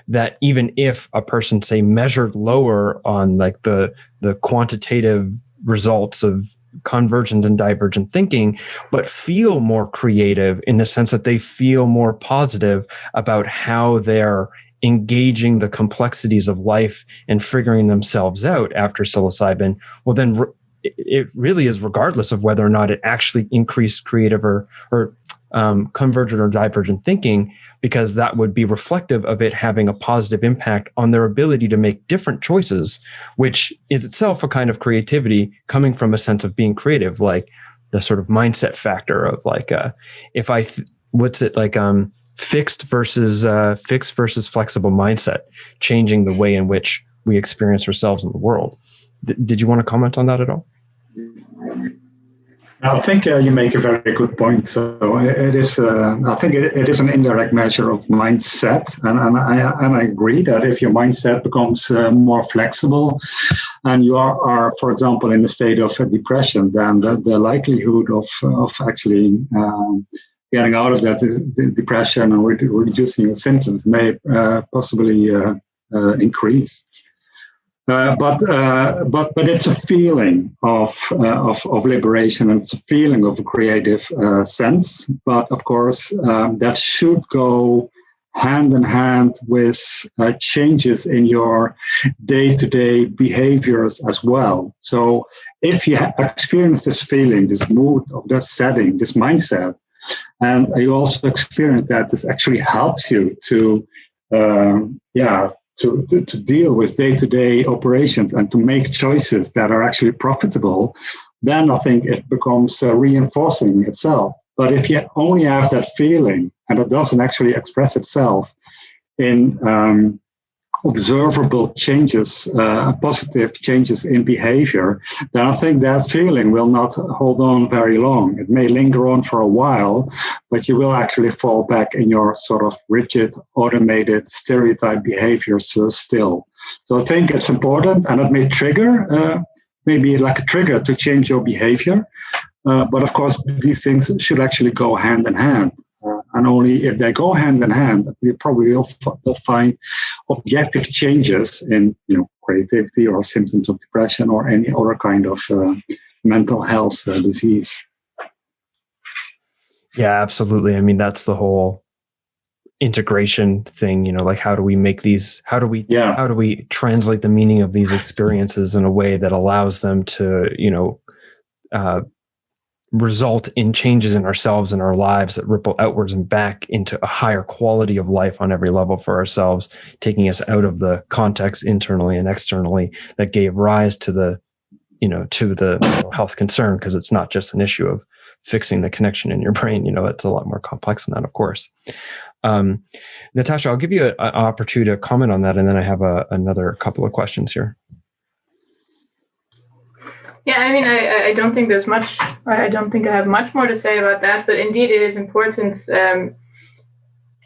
that even if a person, say, measured lower on like the quantitative results of convergent and divergent thinking, but feel more creative in the sense that they feel more positive about how they're engaging the complexities of life and figuring themselves out after psilocybin, well, then it really is regardless of whether or not it actually increased creative or convergent or divergent thinking, because that would be reflective of it having a positive impact on their ability to make different choices, which is itself a kind of creativity coming from a sense of being creative, like the sort of mindset factor of like, fixed versus flexible mindset, changing the way in which we experience ourselves in the world. Did you want to comment on that at all? I think you make a very good point. So it is. I think it is an indirect measure of mindset, and I agree that if your mindset becomes more flexible, and you are, for example, in a state of depression, then the likelihood of actually getting out of that depression and reducing your symptoms may possibly increase. But it's a feeling of liberation, and it's a feeling of a creative sense. But of course, that should go hand in hand with changes in your day-to-day behaviors as well. So if you experience this feeling, this mood of this setting, this mindset, and you also experience that this actually helps you to deal with day-to-day operations and to make choices that are actually profitable, then I think it becomes reinforcing itself. But if you only have that feeling and it doesn't actually express itself in observable changes, positive changes in behavior, then I think that feeling will not hold on very long. It may linger on for a while, but you will actually fall back in your sort of rigid, automated, stereotype behaviors still. So I think it's important, and it may trigger, maybe like a trigger to change your behavior. But of course, these things should actually go hand in hand. And only if they go hand in hand, we probably will find objective changes in, creativity or symptoms of depression or any other kind of mental health disease. Yeah, absolutely. I mean, that's the whole integration thing, like how do we make these, how do we translate the meaning of these experiences in a way that allows them to, result in changes in ourselves and our lives that ripple outwards and back into a higher quality of life on every level for ourselves, taking us out of the context internally and externally that gave rise to the mental health concern, because it's not just an issue of fixing the connection in your brain. It's a lot more complex than that, of course. Natasha, I'll give you an opportunity to comment on that, and then I have another couple of questions here. Yeah, I mean, I don't think there's much. I don't think I have much more to say about that. But indeed, it is important.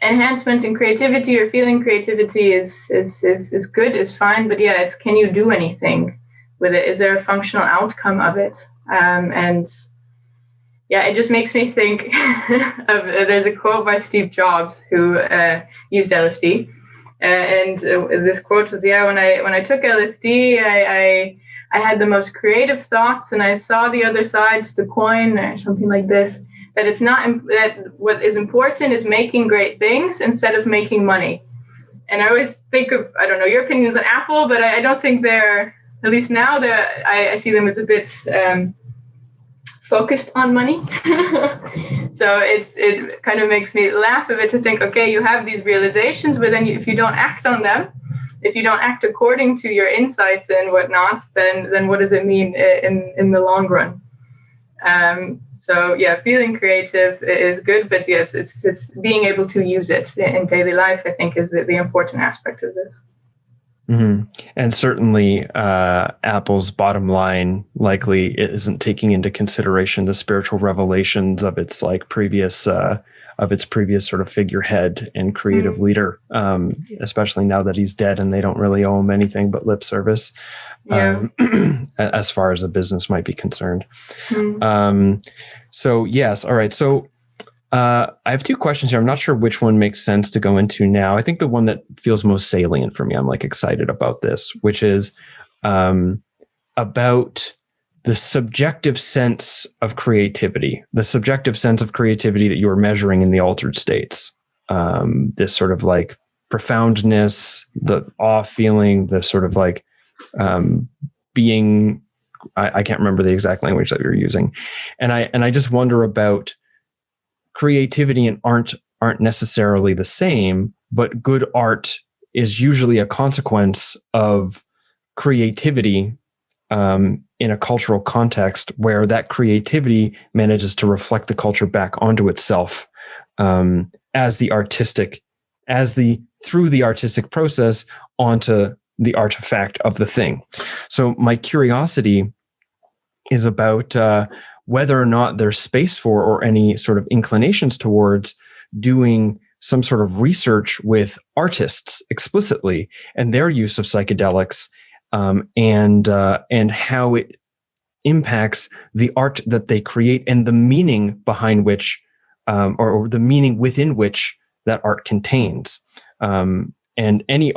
Enhancement in creativity or feeling creativity is good, is fine. But yeah, it's, can you do anything with it? Is there a functional outcome of it? And yeah, it just makes me think of there's a quote by Steve Jobs, who used LSD, and this quote was, when I took LSD, I had the most creative thoughts, and I saw the other side to the coin, or something like this, that it's not, that what is important is making great things instead of making money. And I always think of, I don't know your opinions on Apple, but I don't think they're, at least now, I see them as a bit focused on money. So it kind of makes me laugh a bit to think, okay, you have these realizations, but then if you don't act on them, if you don't act according to your insights and whatnot, then what does it mean in the long run? So yeah, feeling creative is good, but yeah, it's being able to use it in daily life, I think, is the important aspect of this. Mm-hmm. And certainly, Apple's bottom line likely isn't taking into consideration the spiritual revelations of its previous sort of figurehead and creative leader, especially now that he's dead and they don't really owe him anything but lip service, as far as a business might be concerned. So yes, all right. So I have two questions here. I'm not sure which one makes sense to go into now. I think the one that feels most salient for me, I'm excited about this, which is about the subjective sense of creativity, that you are measuring in the altered states. This sort of profoundness, the awe feeling, the sort of being, I can't remember the exact language that you're using. And I just wonder about creativity and art aren't necessarily the same, but good art is usually a consequence of creativity in a cultural context where that creativity manages to reflect the culture back onto itself through the artistic process onto the artifact of the thing. So my curiosity is about whether or not there's space for, or any sort of inclinations towards, doing some sort of research with artists explicitly and their use of psychedelics, and how it impacts the art that they create and the meaning behind which, or the meaning within which that art contains. And any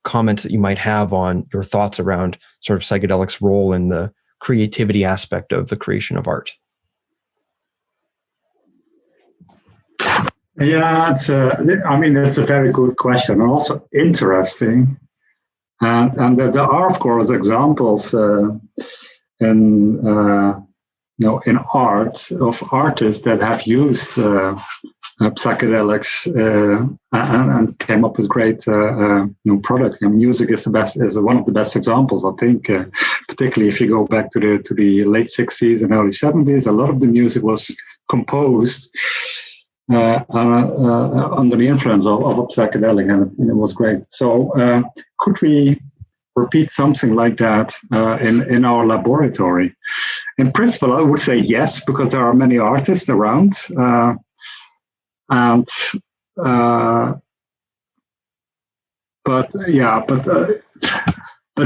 comments that you might have on your thoughts around sort of psychedelics' role in the creativity aspect of the creation of art. Yeah, it's a very good question and also interesting. And there are, of course, examples in art of artists that have used psychedelics and came up with great products. And music is one of the best examples, I think. Particularly if you go back to the late 60s and early 70s, a lot of the music was composed under the influence of a psychedelic, and it was great. So could we repeat something like that in our laboratory? In principle, I would say yes, because there are many artists around. But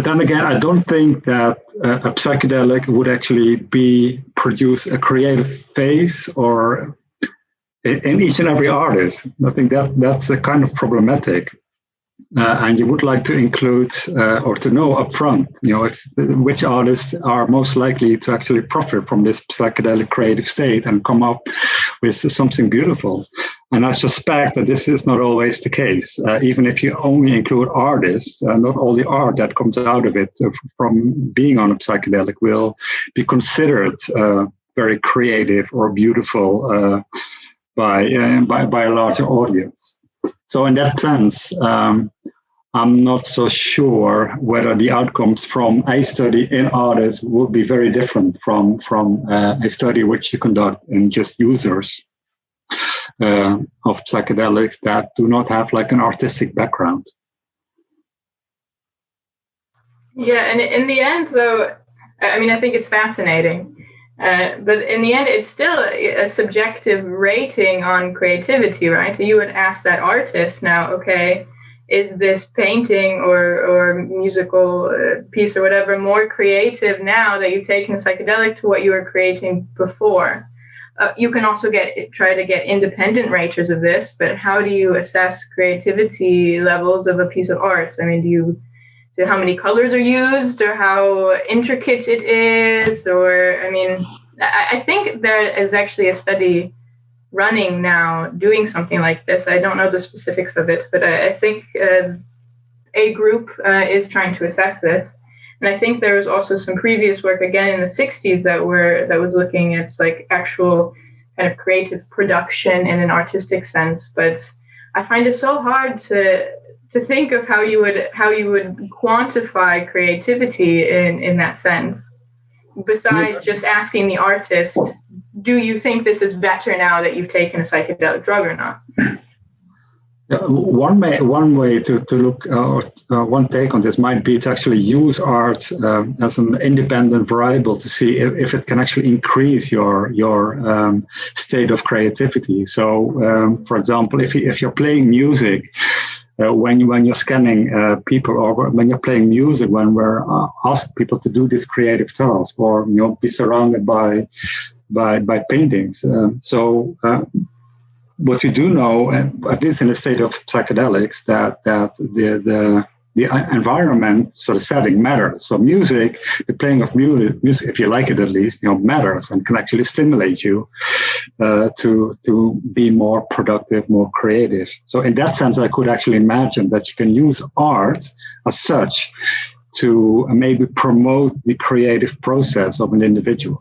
then again, I don't think that a psychedelic would actually produce a creative phase or in each and every artist. I think that's a kind of problematic. And you would like to include or to know upfront, which artists are most likely to actually profit from this psychedelic creative state and come up with something beautiful. And I suspect that this is not always the case. Even if you only include artists, not all the art that comes out of it from being on a psychedelic will be considered very creative or beautiful by a larger audience. So in that sense, I'm not so sure whether the outcomes from a study in artists would be very different from a study which you conduct in just users of psychedelics that do not have like an artistic background. Yeah, and in the end, though, I think it's fascinating. But in the end, it's still a subjective rating on creativity, right? So you would ask that artist now, okay, is this painting or musical piece or whatever more creative now that you've taken a psychedelic to what you were creating before? You can also try to get independent raters of this, but how do you assess creativity levels of a piece of art? I mean, how many colors are used or how intricate it is? Or, I think there is actually a study running now doing something like this. I don't know the specifics of it, but I think a group is trying to assess this. And I think there was also some previous work again in the 60s that was looking at like actual kind of creative production in an artistic sense. But I find it so hard to think of how you would quantify creativity in that sense, besides just asking the artist, do you think this is better now that you've taken a psychedelic drug or not? One way to look, one take on this might be to actually use art as an independent variable to see if it can actually increase your state of creativity. So, for example, if you're playing music, when you're scanning people, or when you're playing music, when we're asking people to do this creative task, or be surrounded by paintings. What you do know, at least in the state of psychedelics, that the environment, so the setting matters. So music, the playing of music, if you like it at least, matters and can actually stimulate you to be more productive, more creative. So in that sense, I could actually imagine that you can use art as such to maybe promote the creative process of an individual.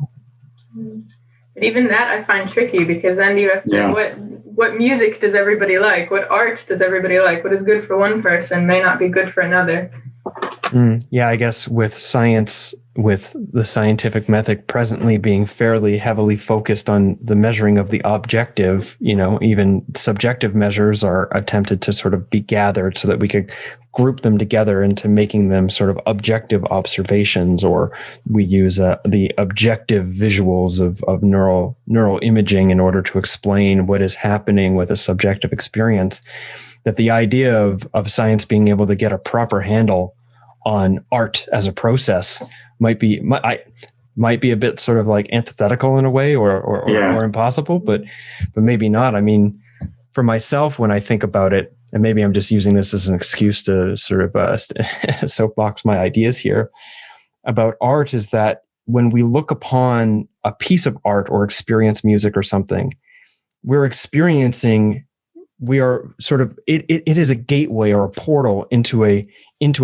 But even that I find tricky, because then you have to, what music does everybody like? What art does everybody like? What is good for one person may not be good for another. Yeah, I guess with science, with the scientific method presently being fairly heavily focused on the measuring of the objective, even subjective measures are attempted to sort of be gathered so that we could group them together into making them sort of objective observations, or we use the objective visuals of neural imaging in order to explain what is happening with a subjective experience. That the idea of science being able to get a proper handle on art as a process might be a bit sort of like antithetical in a way, or impossible, but maybe not. I mean, for myself, when I think about it, and maybe I'm just using this as an excuse to sort of soapbox my ideas here about art, is that when we look upon a piece of art or experience music or something, we are sort of, it is a gateway or a portal into a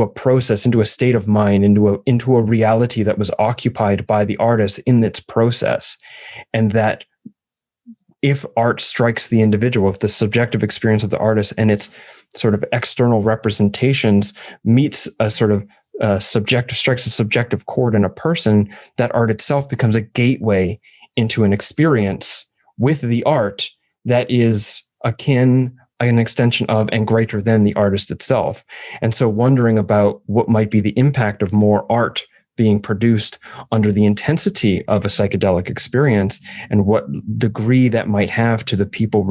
process, into a state of mind, into a reality that was occupied by the artist in its process. And that if art strikes the individual, if the subjective experience of the artist and its sort of external representations meets a sort of strikes a subjective chord in a person, that art itself becomes a gateway into an experience with the art that is akin, an extension of, and greater than the artist itself. And so wondering about what might be the impact of more art being produced under the intensity of a psychedelic experience, and what degree that might have to the people,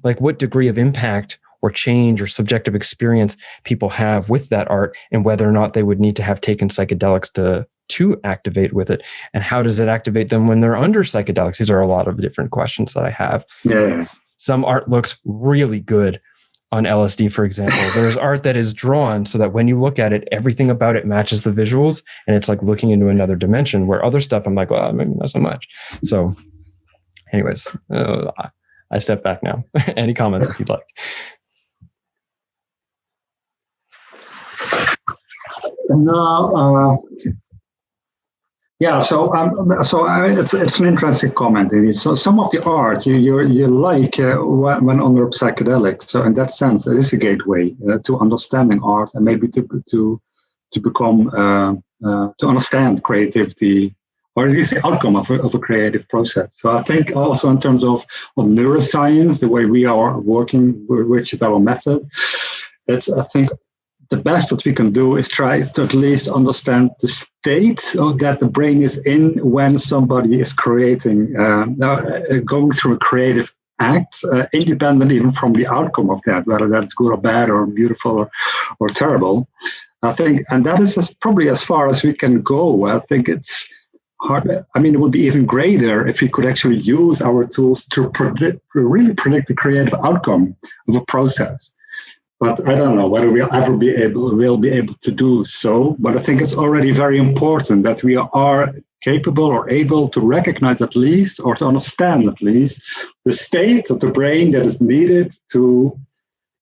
like what degree of impact or change or subjective experience people have with that art, and whether or not they would need to have taken psychedelics to activate with it, and how does it activate them when they're under psychedelics? These are a lot of different questions that I have. Yeah. Some art looks really good on LSD, for example. There's art that is drawn so that when you look at it, everything about it matches the visuals, and it's like looking into another dimension, where other stuff I'm like, well, maybe not so much. So anyways, I step back now. Any comments if you'd like? No, yeah. It's an interesting comment. So some of the art you like when under psychedelics. So in that sense, it is a gateway to understanding art, and maybe to become to understand creativity, or at least the outcome of a creative process. So I think also in terms of neuroscience, the way we are working, which is our method, I think the best that we can do is try to at least understand the state that the brain is in when somebody is creating, going through a creative act, independent even from the outcome of that, whether that's good or bad or beautiful or terrible. I think, and that is probably as far as we can go. I think it's hard. I mean, it would be even greater if we could actually use our tools to really predict the creative outcome of a process. But I don't know whether we'll ever be able to do so. But I think it's already very important that we are capable or able to recognize at least, or to understand at least, the state of the brain that is needed to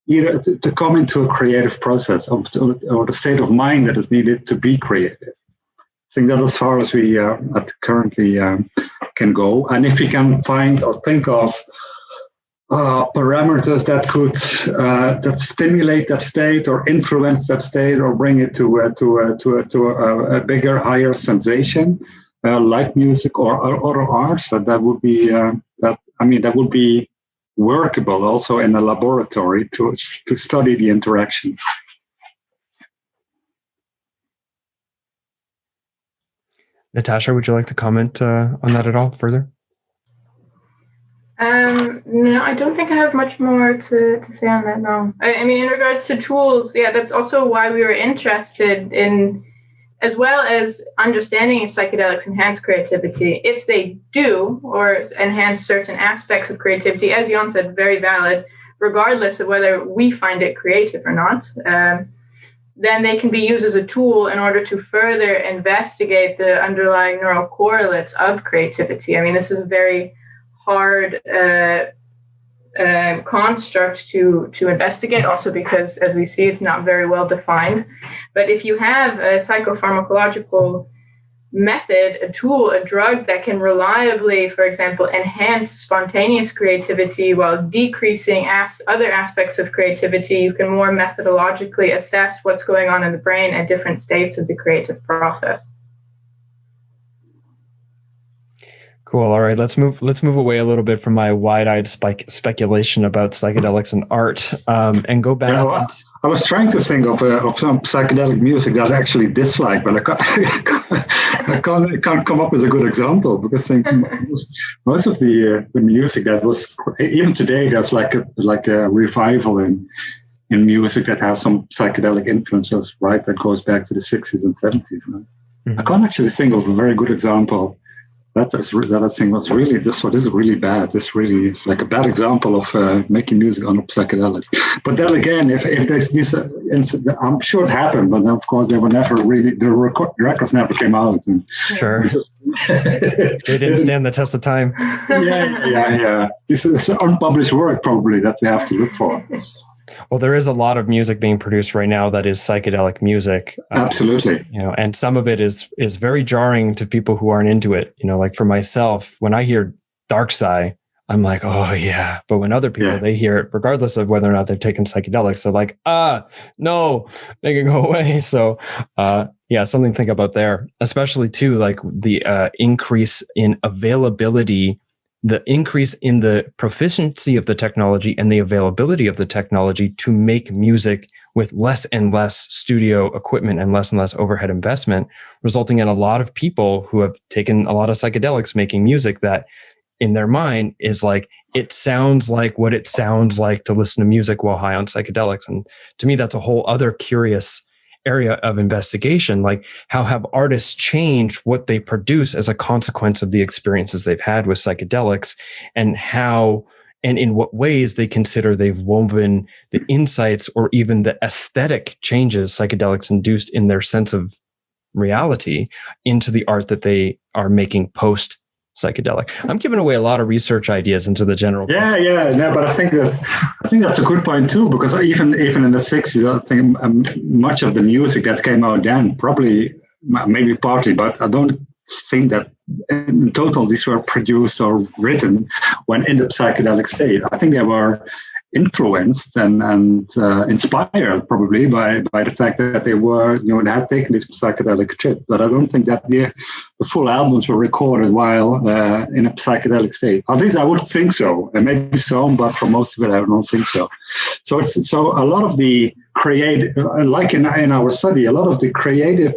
either to come into a creative process, or the state of mind that is needed to be creative. I think that's as far as we currently can go. And if we can find or think of parameters that could that stimulate that state or influence that state or bring it to a bigger, higher sensation, like music or other arts, that would be that would be workable also in a laboratory to study the interaction. Natasha, would you like to comment on that at all further? No, I don't think I have much more to say on that, no. I mean, in regards to tools, yeah, that's also why we were interested in, as well as understanding if psychedelics enhance creativity. If they do, or enhance certain aspects of creativity, as Jan said, very valid, regardless of whether we find it creative or not, then they can be used as a tool in order to further investigate the underlying neural correlates of creativity. I mean, this is a very hard construct to investigate, also because, as we see, it's not very well defined. But if you have a psychopharmacological method, a tool, a drug that can reliably, for example, enhance spontaneous creativity while decreasing other aspects of creativity, you can more methodologically assess what's going on in the brain at different states of the creative process. Cool. All right, let's move away a little bit from my wide-eyed speculation about psychedelics and art, and go back. Yeah, I was trying to think of some psychedelic music that I actually dislike, but I can't come up with a good example, because I think most of the music that was, even today, there's like a revival in music that has some psychedelic influences, right? That goes back to the 60s and 70s. Mm-hmm. I can't actually think of a very good example that thing was really this is really bad. This really is like a bad example of making music on psychedelics. But then again, if there's this, I'm sure it happened, but then of course they were never really, the records never came out. And sure, they didn't stand the test of time. Yeah. This is unpublished work probably that we have to look for. Well, there is a lot of music being produced right now that is psychedelic music. Absolutely. And some of it is very jarring to people who aren't into it. Like for myself, when I hear dark psy, I'm like, oh yeah. But when other people, they hear it, regardless of whether or not they've taken psychedelics, they're like, no, make it go away. So, something to think about there, especially too, like the increase in availability, the increase in the proficiency of the technology and the availability of the technology to make music with less and less studio equipment and less overhead investment, resulting in a lot of people who have taken a lot of psychedelics making music that in their mind is like, it sounds like what it sounds like to listen to music while high on psychedelics. And to me, that's a whole other curious area of investigation. Like, how have artists changed what they produce as a consequence of the experiences they've had with psychedelics, and how and in what ways they consider they've woven the insights or even the aesthetic changes psychedelics induced in their sense of reality into the art that they are making post psychedelic. I'm giving away a lot of research ideas into the general. But I think that's a good point too, because even in the 60s, I think much of the music that came out then, probably maybe partly, but I don't think that in total these were produced or written when in the psychedelic state. I think they were influenced and inspired probably by the fact that they were, they had taken this psychedelic trip. But I don't think that the full albums were recorded while in a psychedelic state. At least I would think so, and maybe some, but for most of it, I don't think so. So a lot of the creative, like in our study, a lot of the creative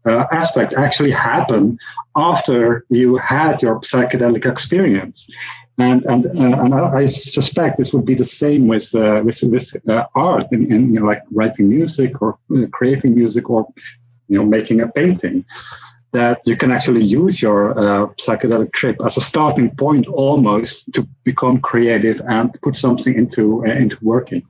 aspect actually happen after you had your psychedelic experience. And I suspect this would be the same with art, in like writing music or creating music or making a painting. That you can actually use your psychedelic trip as a starting point, almost, to become creative and put something into working.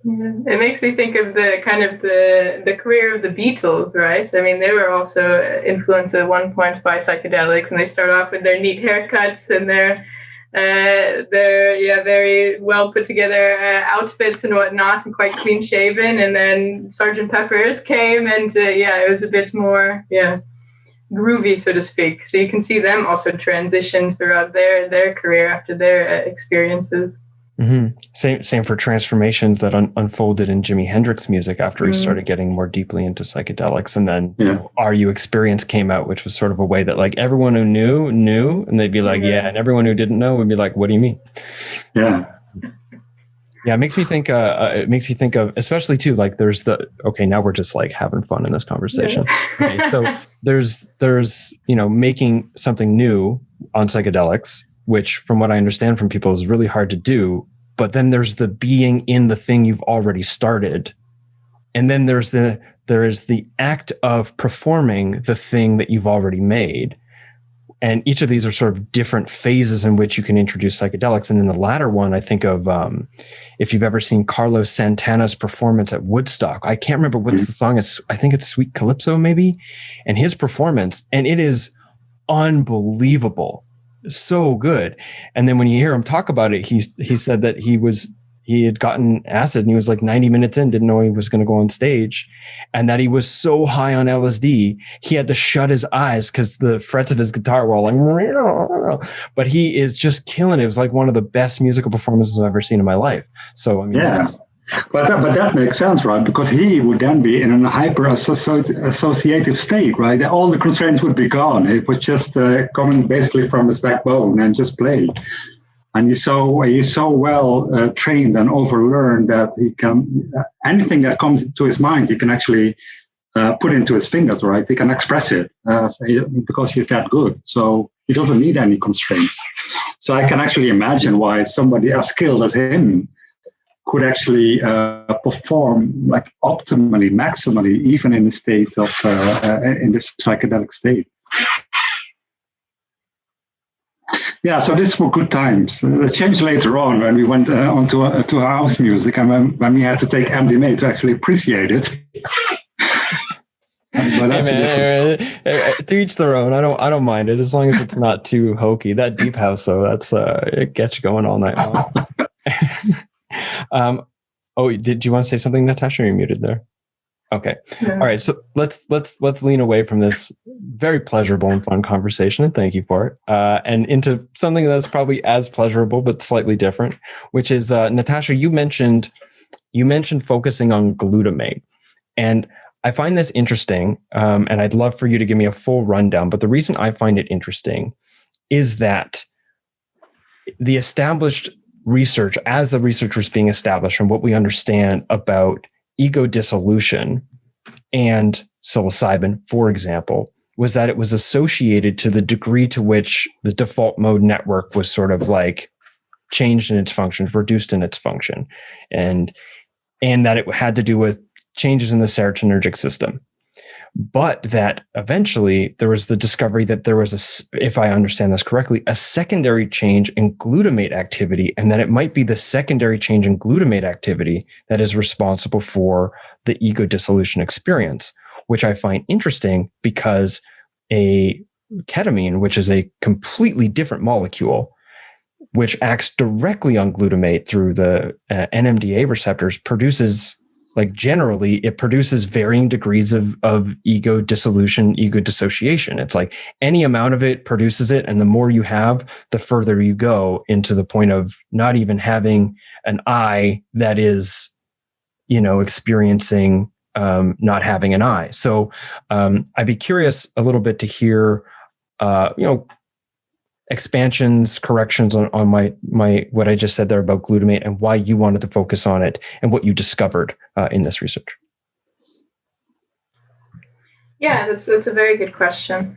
Yeah. It makes me think of the kind of the career of the Beatles, right? I mean, they were also influenced at one point by psychedelics, and they start off with their neat haircuts and their very well put together outfits and whatnot, and quite clean shaven. And then Sgt. Pepper's came, and it was a bit more groovy, so to speak. So you can see them also transition throughout their career after their experiences. Mm-hmm. Same for transformations that unfolded in Jimi Hendrix music after he started getting more deeply into psychedelics. And then Are You Experience came out, which was sort of a way that like everyone who knew, and they'd be like, and everyone who didn't know would be like, what do you mean? Yeah. Yeah, it makes me think of, especially too, like there's now we're just like having fun in this conversation. Okay, so there's making something new on psychedelics, which from what I understand from people is really hard to do. But then there's the being in the thing you've already started. And then there is the act of performing the thing that you've already made. And each of these are sort of different phases in which you can introduce psychedelics. And in the latter one, I think of, if you've ever seen Carlos Santana's performance at Woodstock, I can't remember what the song is. I think it's Sweet Calypso maybe. And his performance, and it is unbelievable. So good. And then when you hear him talk about it, he said that he had gotten acid and he was like 90 minutes in, didn't know he was going to go on stage, and that he was so high on LSD he had to shut his eyes because the frets of his guitar were all like, but he is just killing it. It was like one of the best musical performances I've ever seen in my life. So I mean, But that makes sense, right? Because he would then be in a hyper associative state, right? All the constraints would be gone. It was just coming basically from his backbone and just play. And he's so well trained and overlearned that he can, anything that comes to his mind, he can actually put into his fingers, right? He can express it because he's that good. So he doesn't need any constraints. So I can actually imagine why somebody as skilled as him could actually perform like optimally, maximally, even in the state of in this psychedelic state. Yeah, so this were good times. It changed later on when we went on to house music, and when we had to take MDMA to actually appreciate it. But that's to each their own. I don't mind it as long as it's not too hokey. That deep house though, that's it gets you going all night long. Did you want to say something, Natasha? You're muted there. Okay. Yeah. All right. So let's lean away from this very pleasurable and fun conversation, and thank you for it, and into something that's probably as pleasurable but slightly different, which is Natasha. You mentioned focusing on glutamate, and I find this interesting, and I'd love for you to give me a full rundown. But the reason I find it interesting is that the established research, as the research was being established from what we understand about ego dissolution and psilocybin, for example, was that it was associated to the degree to which the default mode network was sort of like changed in its function, reduced in its function, and that it had to do with changes in the serotonergic system. But that eventually there was the discovery that there was if I understand this correctly, a secondary change in glutamate activity, and that it might be the secondary change in glutamate activity that is responsible for the ego dissolution experience, which I find interesting because a ketamine, which is a completely different molecule, which acts directly on glutamate through the NMDA receptors, produces, like generally, it produces varying degrees of ego dissolution, ego dissociation. It's like any amount of it produces it. And the more you have, the further you go into the point of not even having an I that is, experiencing not having an I. So I'd be curious a little bit to hear, expansions, corrections on my what I just said there about glutamate and why you wanted to focus on it and what you discovered in this research. Yeah, that's a very good question.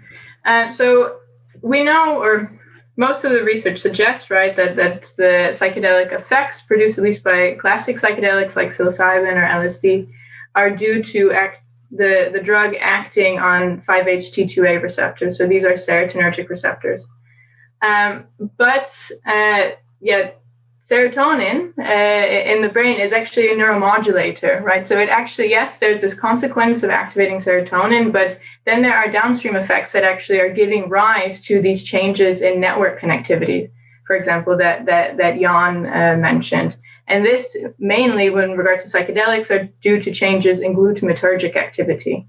So we know, or most of the research suggests, right, that the psychedelic effects produced at least by classic psychedelics like psilocybin or LSD are due to the drug acting on 5-HT2A receptors. So these are serotonergic receptors. But serotonin in the brain is actually a neuromodulator, right? So it actually, yes, there's this consequence of activating serotonin, but then there are downstream effects that actually are giving rise to these changes in network connectivity, for example, that Jan mentioned. And this mainly, when regards to psychedelics, are due to changes in glutamatergic activity.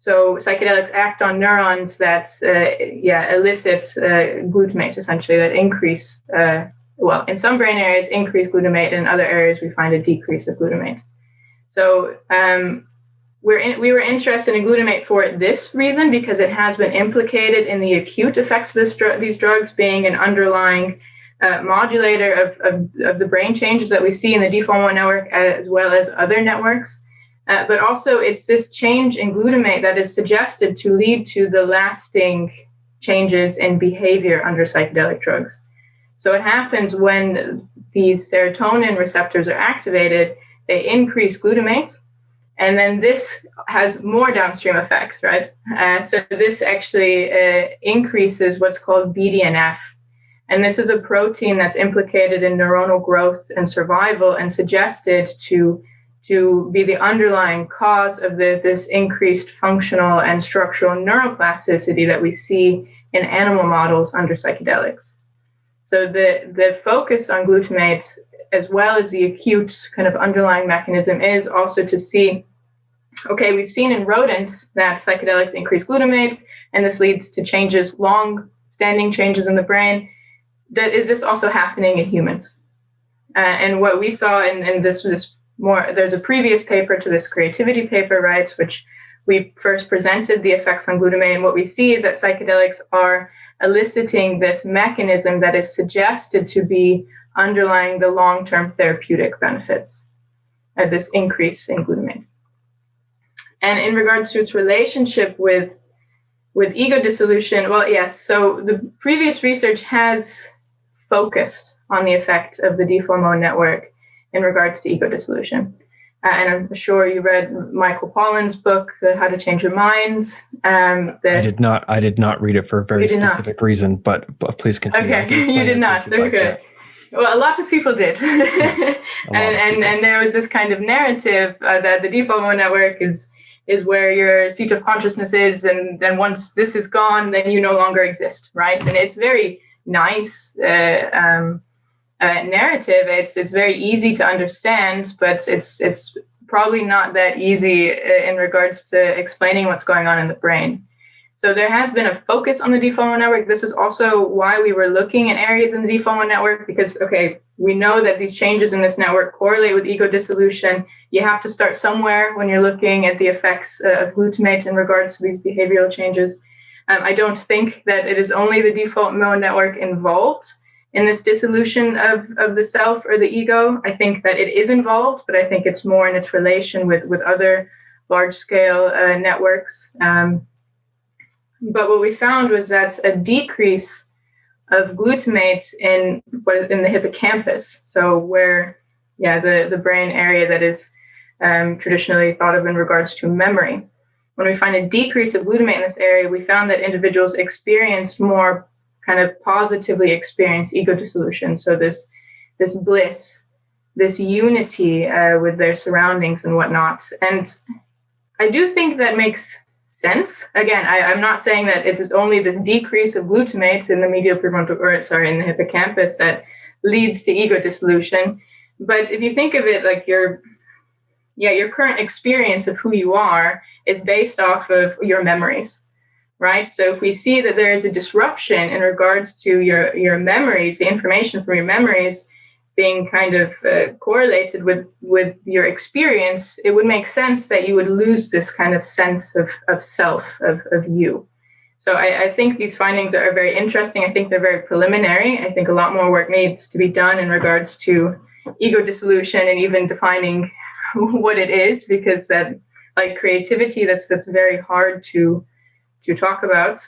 So psychedelics act on neurons that elicit glutamate, essentially, that increase, in some brain areas increase glutamate, in other areas we find a decrease of glutamate. So we were interested in glutamate for this reason, because it has been implicated in the acute effects of these drugs, being an underlying modulator of the brain changes that we see in the default mode network as well as other networks. But also it's this change in glutamate that is suggested to lead to the lasting changes in behavior under psychedelic drugs. So it happens when these serotonin receptors are activated, they increase glutamate, and then this has more downstream effects, right? So this actually increases what's called BDNF. And this is a protein that's implicated in neuronal growth and survival and suggested to be the underlying cause of this increased functional and structural neuroplasticity that we see in animal models under psychedelics. So the focus on glutamate, as well as the acute kind of underlying mechanism, is also to see, okay, we've seen in rodents that psychedelics increase glutamate, and this leads to changes, long-standing changes in the brain. Is this also happening in humans? And what we saw in this more, there's a previous paper to this creativity paper, right, which we first presented the effects on glutamate. And what we see is that psychedelics are eliciting this mechanism that is suggested to be underlying the long-term therapeutic benefits of this increase in glutamate. And in regards to its relationship with ego dissolution, well, yes, so the previous research has focused on the effect of the default mode network in regards to ego dissolution. And I'm sure you read Michael Pollan's book, How to Change Your Mind. I did not read it for a very specific reason, but please continue. Okay, you did not. Okay. Well, a lot of people did. Yes, and there was this kind of narrative that the default mode network is where your seat of consciousness is, and then once this is gone, then you no longer exist, right? And it's very nice narrative. It's very easy to understand, but it's probably not that easy in regards to explaining what's going on in the brain. So there has been a focus on the default mode network. This is also why we were looking at areas in the default mode network, because, okay, we know that these changes in this network correlate with ego dissolution. You have to start somewhere when you're looking at the effects of glutamate in regards to these behavioral changes. I don't think that it is only the default mode network involved in this dissolution of the self or the ego. I think that it is involved, but I think it's more in its relation with other large-scale networks. But what we found was that a decrease of glutamate in the hippocampus, so where, the brain area that is traditionally thought of in regards to memory. When we find a decrease of glutamate in this area, we found that individuals experience more kind of positively experience ego dissolution. So this bliss, this unity with their surroundings and whatnot. And I do think that makes sense. Again, I'm not saying that it's only this decrease of glutamate in the medial prefrontal, in the hippocampus that leads to ego dissolution. But if you think of it like your current experience of who you are is based off of your memories, right? So if we see that there is a disruption in regards to your memories, the information from your memories being kind of correlated with your experience, it would make sense that you would lose this kind of sense of self, of you. So I think these findings are very interesting. I think they're very preliminary. I think a lot more work needs to be done in regards to ego dissolution and even defining what it is, because that, like creativity, that's very hard to talk about.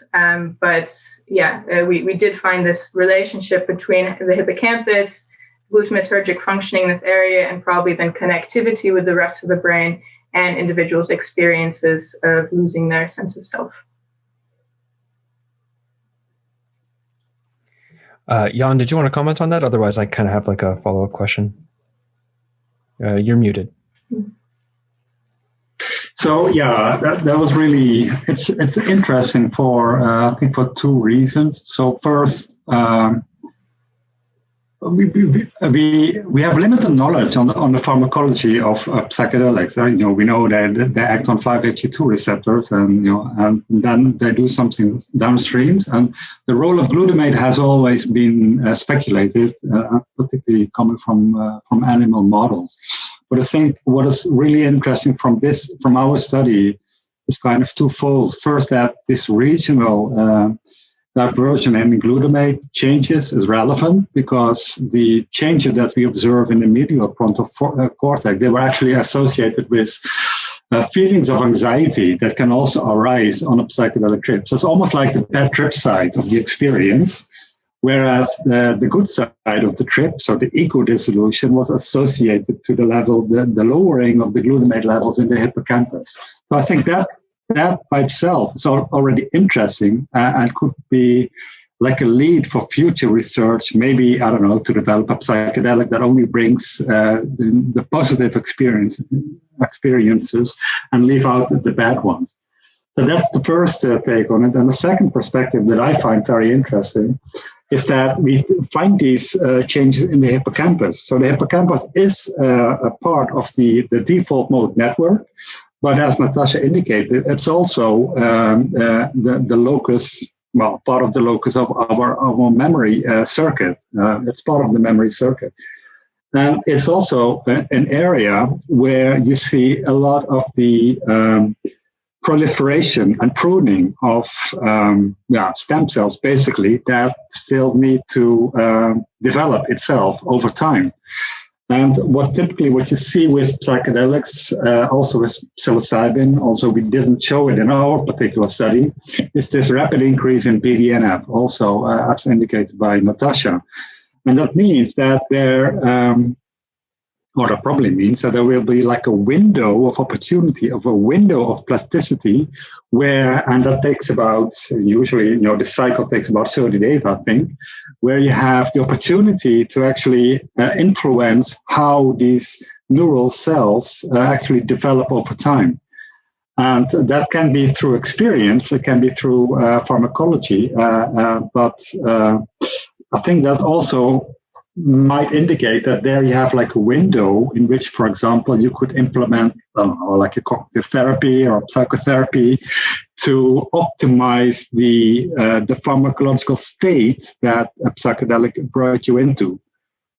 We did find this relationship between the hippocampus, glutamatergic functioning in this area, and probably then connectivity with the rest of the brain and individuals' experiences of losing their sense of self. Jan, did you want to comment on that? Otherwise, I kind of have like a follow-up question. You're muted. So that was really, it's interesting for I think for two reasons. So first, we have limited knowledge on the pharmacology of psychedelics. We know that they act on 5-HT2 receptors, and then they do something downstream. And the role of glutamate has always been speculated, particularly coming from animal models. But I think what is really interesting from our study is kind of twofold. First, that this regional divergent in glutamate changes is relevant because the changes that we observe in the medial frontal cortex, they were actually associated with feelings of anxiety that can also arise on a psychedelic trip. So it's almost like the bad trip side of the experience, whereas the good side of the trip, so the ego dissolution, was associated to the level, the lowering of the glutamate levels in the hippocampus. So I think that by itself is already interesting and could be like a lead for future research, maybe, to develop a psychedelic that only brings the positive experiences and leave out the bad ones. So that's the first take on it. And the second perspective that I find very interesting is that we find these changes in the hippocampus. So the hippocampus is a part of the default mode network. But as Natasha indicated, it's also the locus, part of the locus of our memory circuit. It's part of the memory circuit. And it's also an area where you see a lot of the proliferation and pruning of stem cells, basically, that still need to develop itself over time. And what you see with psychedelics, also with psilocybin, also we didn't show it in our particular study, is this rapid increase in BDNF, also as indicated by Natasha. And that means that or that probably means that there will be like a window of opportunity, of a window of plasticity, and that takes about, usually, the cycle takes about 30 days, I think, where you have the opportunity to actually influence how these neural cells actually develop over time. And that can be through experience, it can be through pharmacology, but I think that also might indicate that there you have like a window in which, for example, you could implement, like a cognitive therapy or psychotherapy to optimize the pharmacological state that a psychedelic brought you into.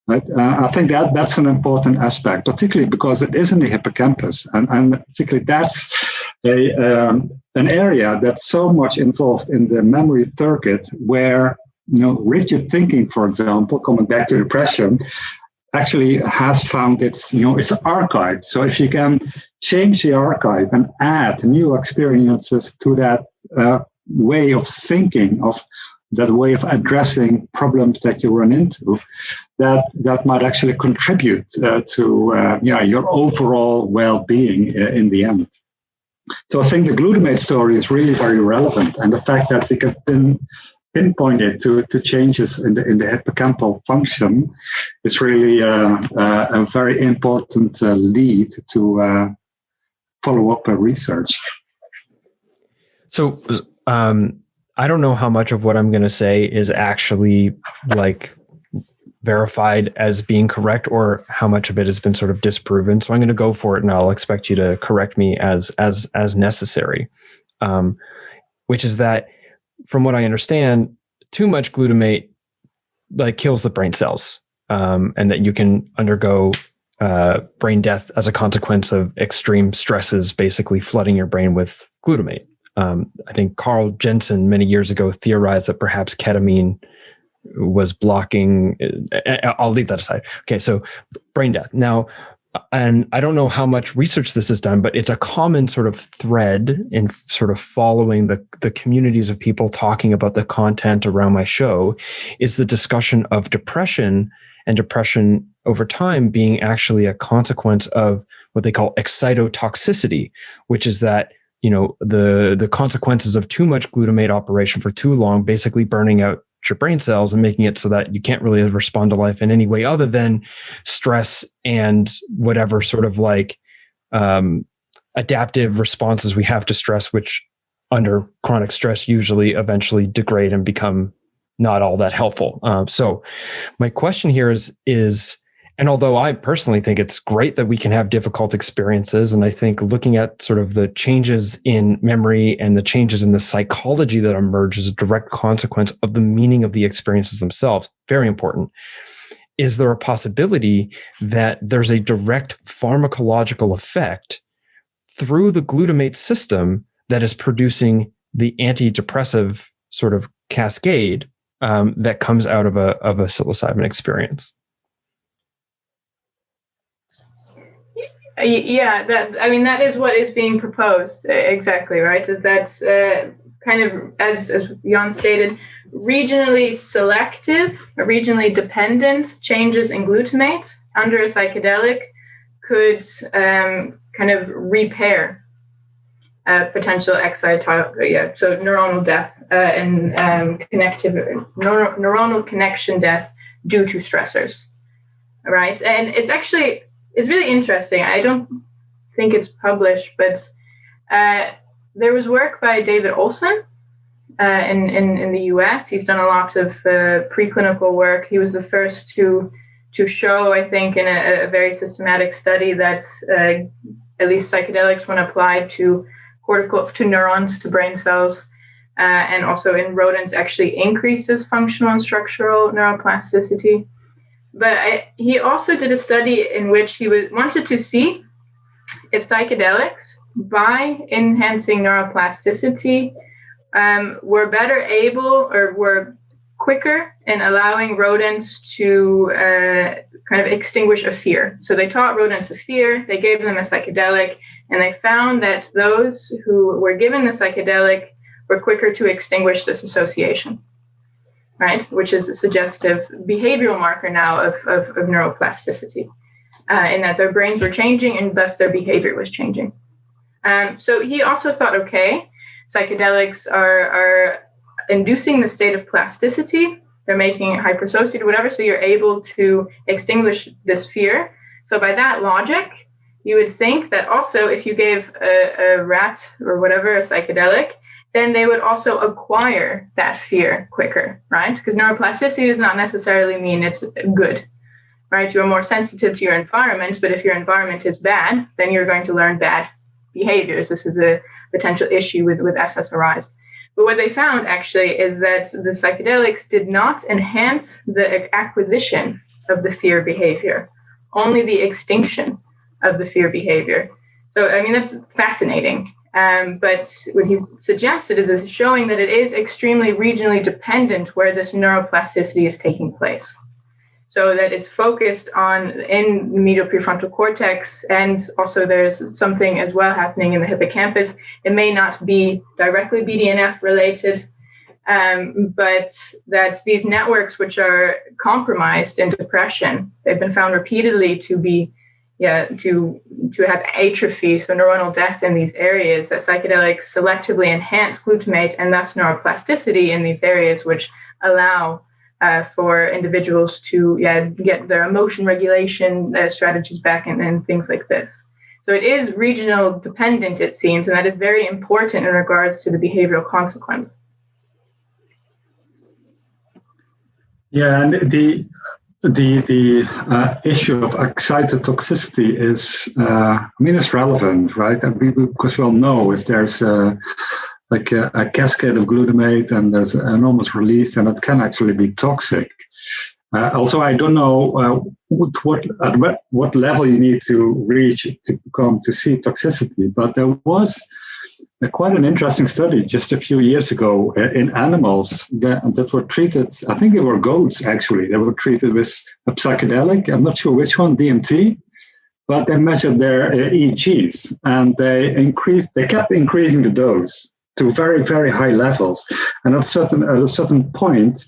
Right? I think that's an important aspect, particularly because it is in the hippocampus, and particularly that's an area that's so much involved in the memory circuit where rigid thinking, for example, coming back to depression, actually has found its archive. So if you can change the archive and add new experiences to that way of thinking, of that way of addressing problems that you run into, that might actually contribute to your overall well-being in the end. So I think the glutamate story is really very relevant, and the fact that we can pinpoint it to changes in the hippocampal function is really a very important lead to follow up research. So I don't know how much of what I'm going to say is actually like verified as being correct, or how much of it has been sort of disproven. So I'm going to go for it, and I'll expect you to correct me as necessary. Which is that, from what I understand, too much glutamate like kills the brain cells, and that you can undergo brain death as a consequence of extreme stresses, basically flooding your brain with glutamate. I think Carl Jensen many years ago theorized that perhaps ketamine was blocking. I'll leave that aside. Okay, so brain death. Now, and I don't know how much research this is done, but it's a common sort of thread in sort of following the communities of people talking about the content around my show, is the discussion of depression, and depression over time being actually a consequence of what they call excitotoxicity, which is that, the consequences of too much glutamate operation for too long, basically burning out your brain cells and making it so that you can't really respond to life in any way other than stress and whatever sort of like adaptive responses we have to stress, which under chronic stress usually eventually degrade and become not all that helpful. So my question here is, and although I personally think it's great that we can have difficult experiences, and I think looking at sort of the changes in memory and the changes in the psychology that emerge as a direct consequence of the meaning of the experiences themselves, very important. Is there a possibility that there's a direct pharmacological effect through the glutamate system that is producing the antidepressive sort of cascade that comes out of a psilocybin experience? Yeah, that is what is being proposed. Exactly, right? Is that kind of, as Jan stated, regionally selective, or regionally dependent changes in glutamate under a psychedelic could kind of repair potential excitotoxicity, so neuronal death and neuronal connection death due to stressors, right? And it's really interesting. I don't think it's published, but there was work by David Olson in the US. He's done a lot of preclinical work. He was the first to show, I think, in a very systematic study that at least psychedelics, when applied to neurons, to brain cells, and also in rodents, actually increases functional and structural neuroplasticity. But he also did a study in which he wanted to see if psychedelics, by enhancing neuroplasticity, were better able, or were quicker in allowing rodents to kind of extinguish a fear. So they taught rodents a fear, they gave them a psychedelic, and they found that those who were given the psychedelic were quicker to extinguish this association. Right, which is a suggestive behavioral marker now of neuroplasticity. in that their brains were changing and thus their behavior was changing. So he also thought, okay, psychedelics are inducing the state of plasticity. They're making it hypersociated, whatever, so you're able to extinguish this fear. So by that logic, you would think that also if you gave a rat or whatever a psychedelic, then they would also acquire that fear quicker, right? Because neuroplasticity does not necessarily mean it's good, right? You're more sensitive to your environment, but if your environment is bad, then you're going to learn bad behaviors. This is a potential issue with SSRIs. But what they found actually is that the psychedelics did not enhance the acquisition of the fear behavior, only the extinction of the fear behavior. So, I mean, that's fascinating. But what he's suggested is showing that it is extremely regionally dependent where this neuroplasticity is taking place. So that it's focused on in the medial prefrontal cortex, and also there's something as well happening in the hippocampus. It may not be directly BDNF related, but that these networks which are compromised in depression, they've been found repeatedly to be, to have atrophy, so neuronal death in these areas, that psychedelics selectively enhance glutamate and thus neuroplasticity in these areas, which allow for individuals to get their emotion regulation strategies back and things like this. So it is regional dependent, it seems, and that is very important in regards to the behavioral consequence. Yeah, and the issue of excitotoxicity is, it's relevant, right? Because we all know if there's a cascade of glutamate and there's an enormous release, then it can actually be toxic. Also, I don't know at what level you need to reach to come to see toxicity, but there was quite an interesting study just a few years ago in animals that were treated. I think they were goats, actually. They were treated with a psychedelic. I'm not sure which one, DMT, but they measured their EEGs, and they kept increasing the dose to very, very high levels. And at a certain point,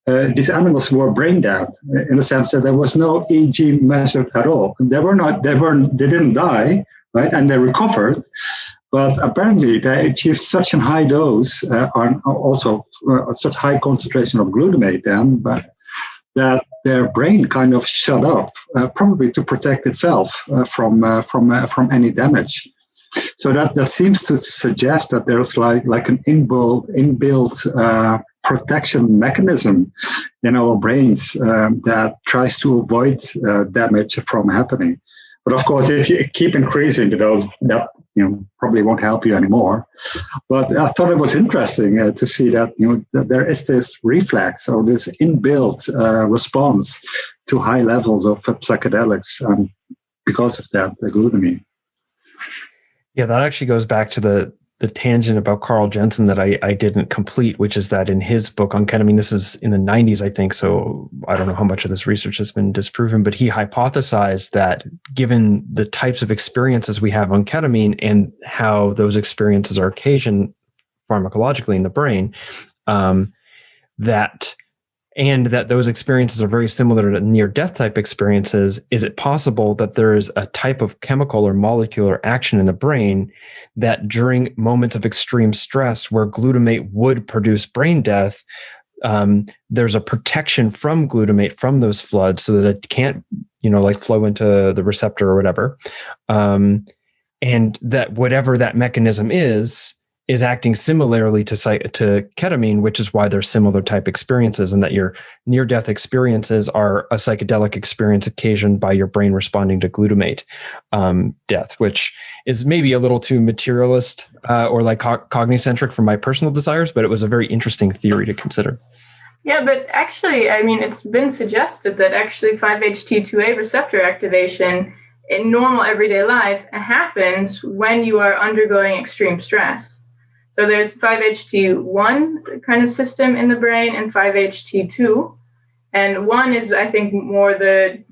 these animals were brain dead in the sense that there was no EEG measured at all. They didn't die, right? And they recovered. But apparently they achieved such a high dose, also such high concentration of glutamate then, that their brain kind of shut off, probably to protect itself from any damage. So that seems to suggest that there's like an inbuilt protection mechanism in our brains that tries to avoid damage from happening. But of course, if you keep increasing the dose, that probably won't help you anymore. But I thought it was interesting to see that that there is this reflex or this inbuilt response to high levels of psychedelics because of that, the glutamine. Yeah, that actually goes back to the tangent about Carl Jensen that I didn't complete, which is that in his book on ketamine, this is in the 90s, I think, so I don't know how much of this research has been disproven, but he hypothesized that given the types of experiences we have on ketamine and how those experiences are occasioned pharmacologically in the brain, that those experiences are very similar to near-death type experiences, is it possible that there is a type of chemical or molecular action in the brain that during moments of extreme stress where glutamate would produce brain death, there's a protection from glutamate from those floods so that it can't, flow into the receptor or whatever. And that whatever that mechanism is acting similarly to ketamine, which is why they're similar type experiences, and that your near-death experiences are a psychedelic experience occasioned by your brain responding to glutamate death, which is maybe a little too materialist or like cognicentric for my personal desires, but it was a very interesting theory to consider. Yeah, but actually, it's been suggested that actually 5-HT2A receptor activation in normal everyday life happens when you are undergoing extreme stress. So there's 5-HT1 kind of system in the brain and 5-HT2. And one is, I think, more the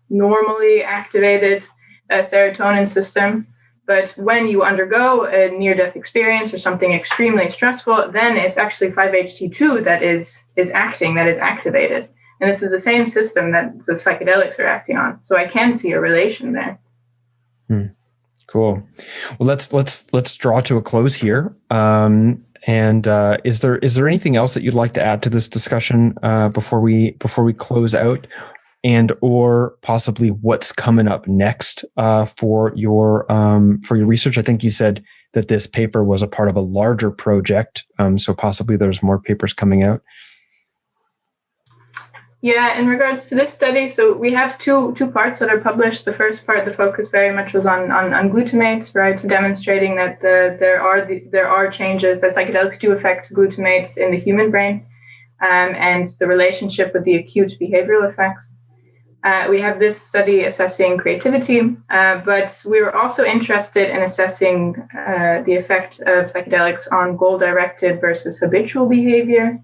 normally activated serotonin system. But when you undergo a near-death experience or something extremely stressful, then it's actually 5-HT2 that is acting, that is activated. And this is the same system that the psychedelics are acting on. So I can see a relation there. Cool. Well, let's draw to a close here. Is there anything else that you'd like to add to this discussion before we close out, and or possibly what's coming up next for your research? I think you said that this paper was a part of a larger project, so possibly there's more papers coming out. Yeah, in regards to this study, so we have two parts that are published. The first part, the focus very much was on glutamate, right? So demonstrating that there are changes, that psychedelics do affect glutamates in the human brain, and the relationship with the acute behavioral effects. We have this study assessing creativity, but we were also interested in assessing the effect of psychedelics on goal-directed versus habitual behavior.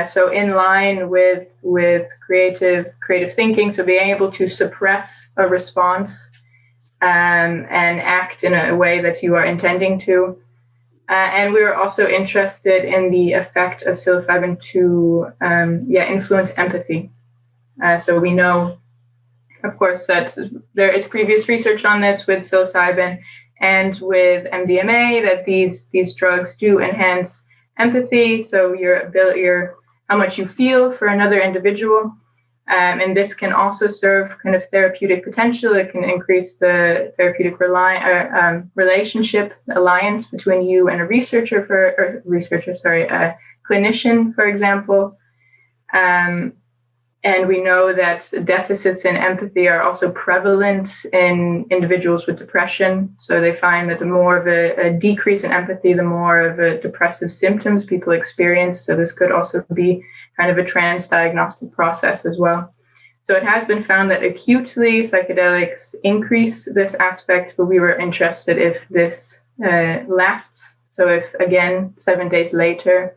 So in line with creative thinking, so being able to suppress a response and act in a way that you are intending to. And we were also interested in the effect of psilocybin to influence empathy. So we know, of course, that there is previous research on this with psilocybin and with MDMA, that these drugs do enhance empathy, so your how much you feel for another individual, and this can also serve kind of therapeutic potential. It can increase the therapeutic relationship alliance between you and a clinician, for example. And we know that deficits in empathy are also prevalent in individuals with depression. So they find that the more of a decrease in empathy, the more of a depressive symptoms people experience. So this could also be kind of a transdiagnostic process as well. So it has been found that acutely psychedelics increase this aspect, but we were interested if this lasts. So if, again, 7 days later,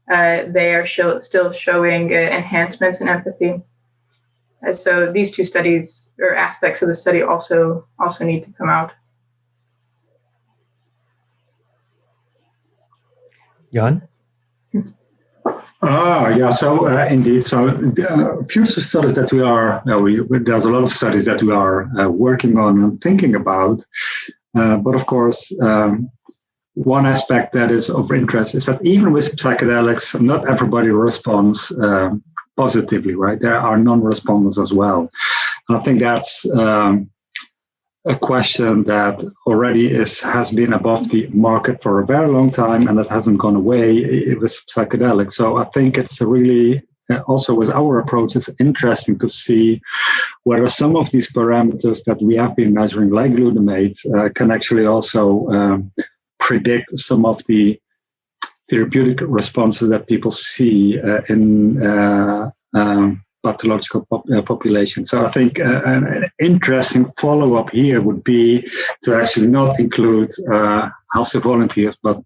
they are still showing enhancements in empathy. So these two studies, or aspects of the study, also need to come out. Jan? So indeed. So future studies that there's a lot of studies that we are working on and thinking about. But of course, one aspect that is of interest is that even with psychedelics, not everybody responds positively, right? There are non-responders as well. And I think that's a question that already has been above the market for a very long time, and that hasn't gone away with psychedelics. So I think it's really, also with our approach, it's interesting to see whether some of these parameters that we have been measuring, like glutamate, can actually also predict some of the therapeutic responses that people see in pathological population. So I think an interesting follow-up here would be to actually not include healthy volunteers, but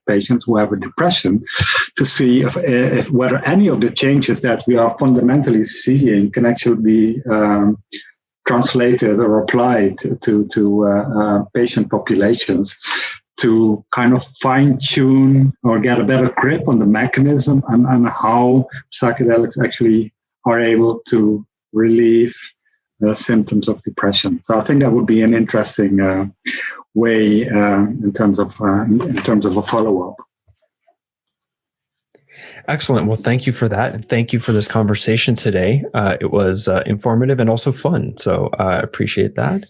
patients who have a depression, to see if whether any of the changes that we are fundamentally seeing can actually be translated or applied to patient populations, to kind of fine-tune or get a better grip on the mechanism and how psychedelics actually are able to relieve the symptoms of depression. So I think that would be an interesting way in terms of a follow-up. Excellent. Well, thank you for that. And thank you for this conversation today. It was informative and also fun. So I appreciate that.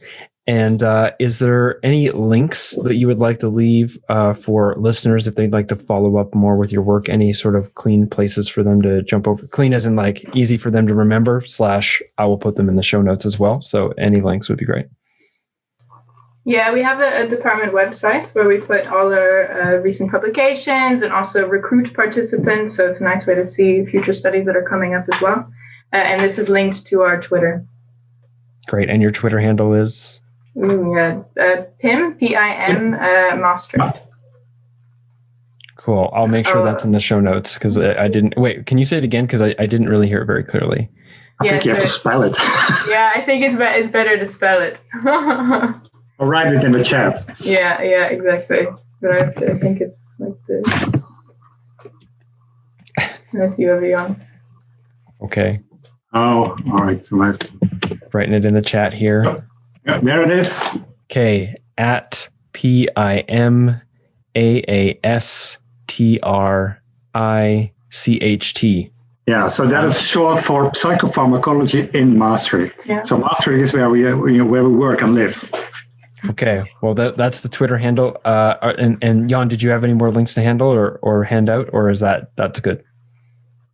And is there any links that you would like to leave for listeners if they'd like to follow up more with your work? Any sort of clean places for them to jump over? Clean as in like easy for them to remember / I will put them in the show notes as well. So any links would be great. Yeah, we have a department website where we put all our recent publications and also recruit participants. So it's a nice way to see future studies that are coming up as well. And this is linked to our Twitter. Great. And your Twitter handle is? PIM, P-I-M, Maastricht. Cool. I'll make sure that's in the show notes because I didn't. Wait, can you say it again? Because I didn't really hear it very clearly. I think you have to spell it. Yeah, I think it's better to spell it. I'll write it in the chat. Yeah, exactly. But I think it's like this. Unless you have Jan. Okay. Oh, all right. So Writing it in the chat here. yeah, there it is. Okay. At PIMAASTRICHT. Yeah, so that is short for psychopharmacology in Maastricht. Yeah. So Maastricht is where we work and live. Okay. Well, that's the Twitter handle. And Jan, did you have any more links to handle or hand out, or is that's good?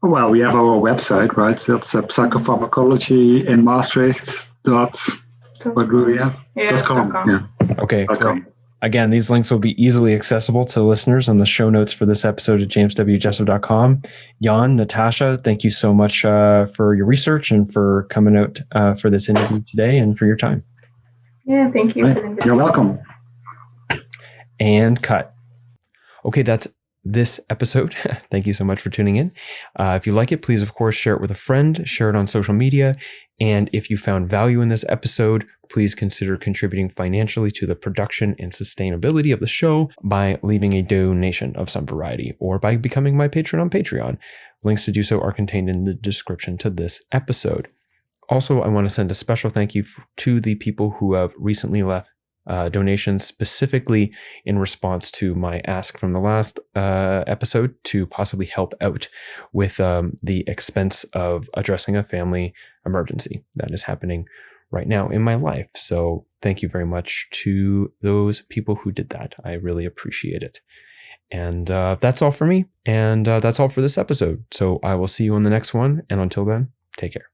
Well, we have our website, right? That's psychopharmacology in Maastricht. What do we have? Yeah, .com. .com. Yeah. Okay. .com. Again, these links will be easily accessible to listeners on the show notes for this episode at jameswjesso.com. Jan, Natasha, thank you so much for your research and for coming out for this interview today and for your time. Yeah, thank you. You're welcome. And cut. Okay, that's this episode. Thank you so much for tuning in. If you like it, please, of course, share it with a friend, share it on social media. And if you found value in this episode, please consider contributing financially to the production and sustainability of the show by leaving a donation of some variety or by becoming my patron on Patreon. Links to do so are contained in the description to this episode. Also, I want to send a special thank you to the people who have recently left donations specifically in response to my ask from the last episode to possibly help out with the expense of addressing a family emergency that is happening right now in my life. So thank you very much to those people who did that. I really appreciate it. And that's all for me. And that's all for this episode. So I will see you on the next one. And until then, take care.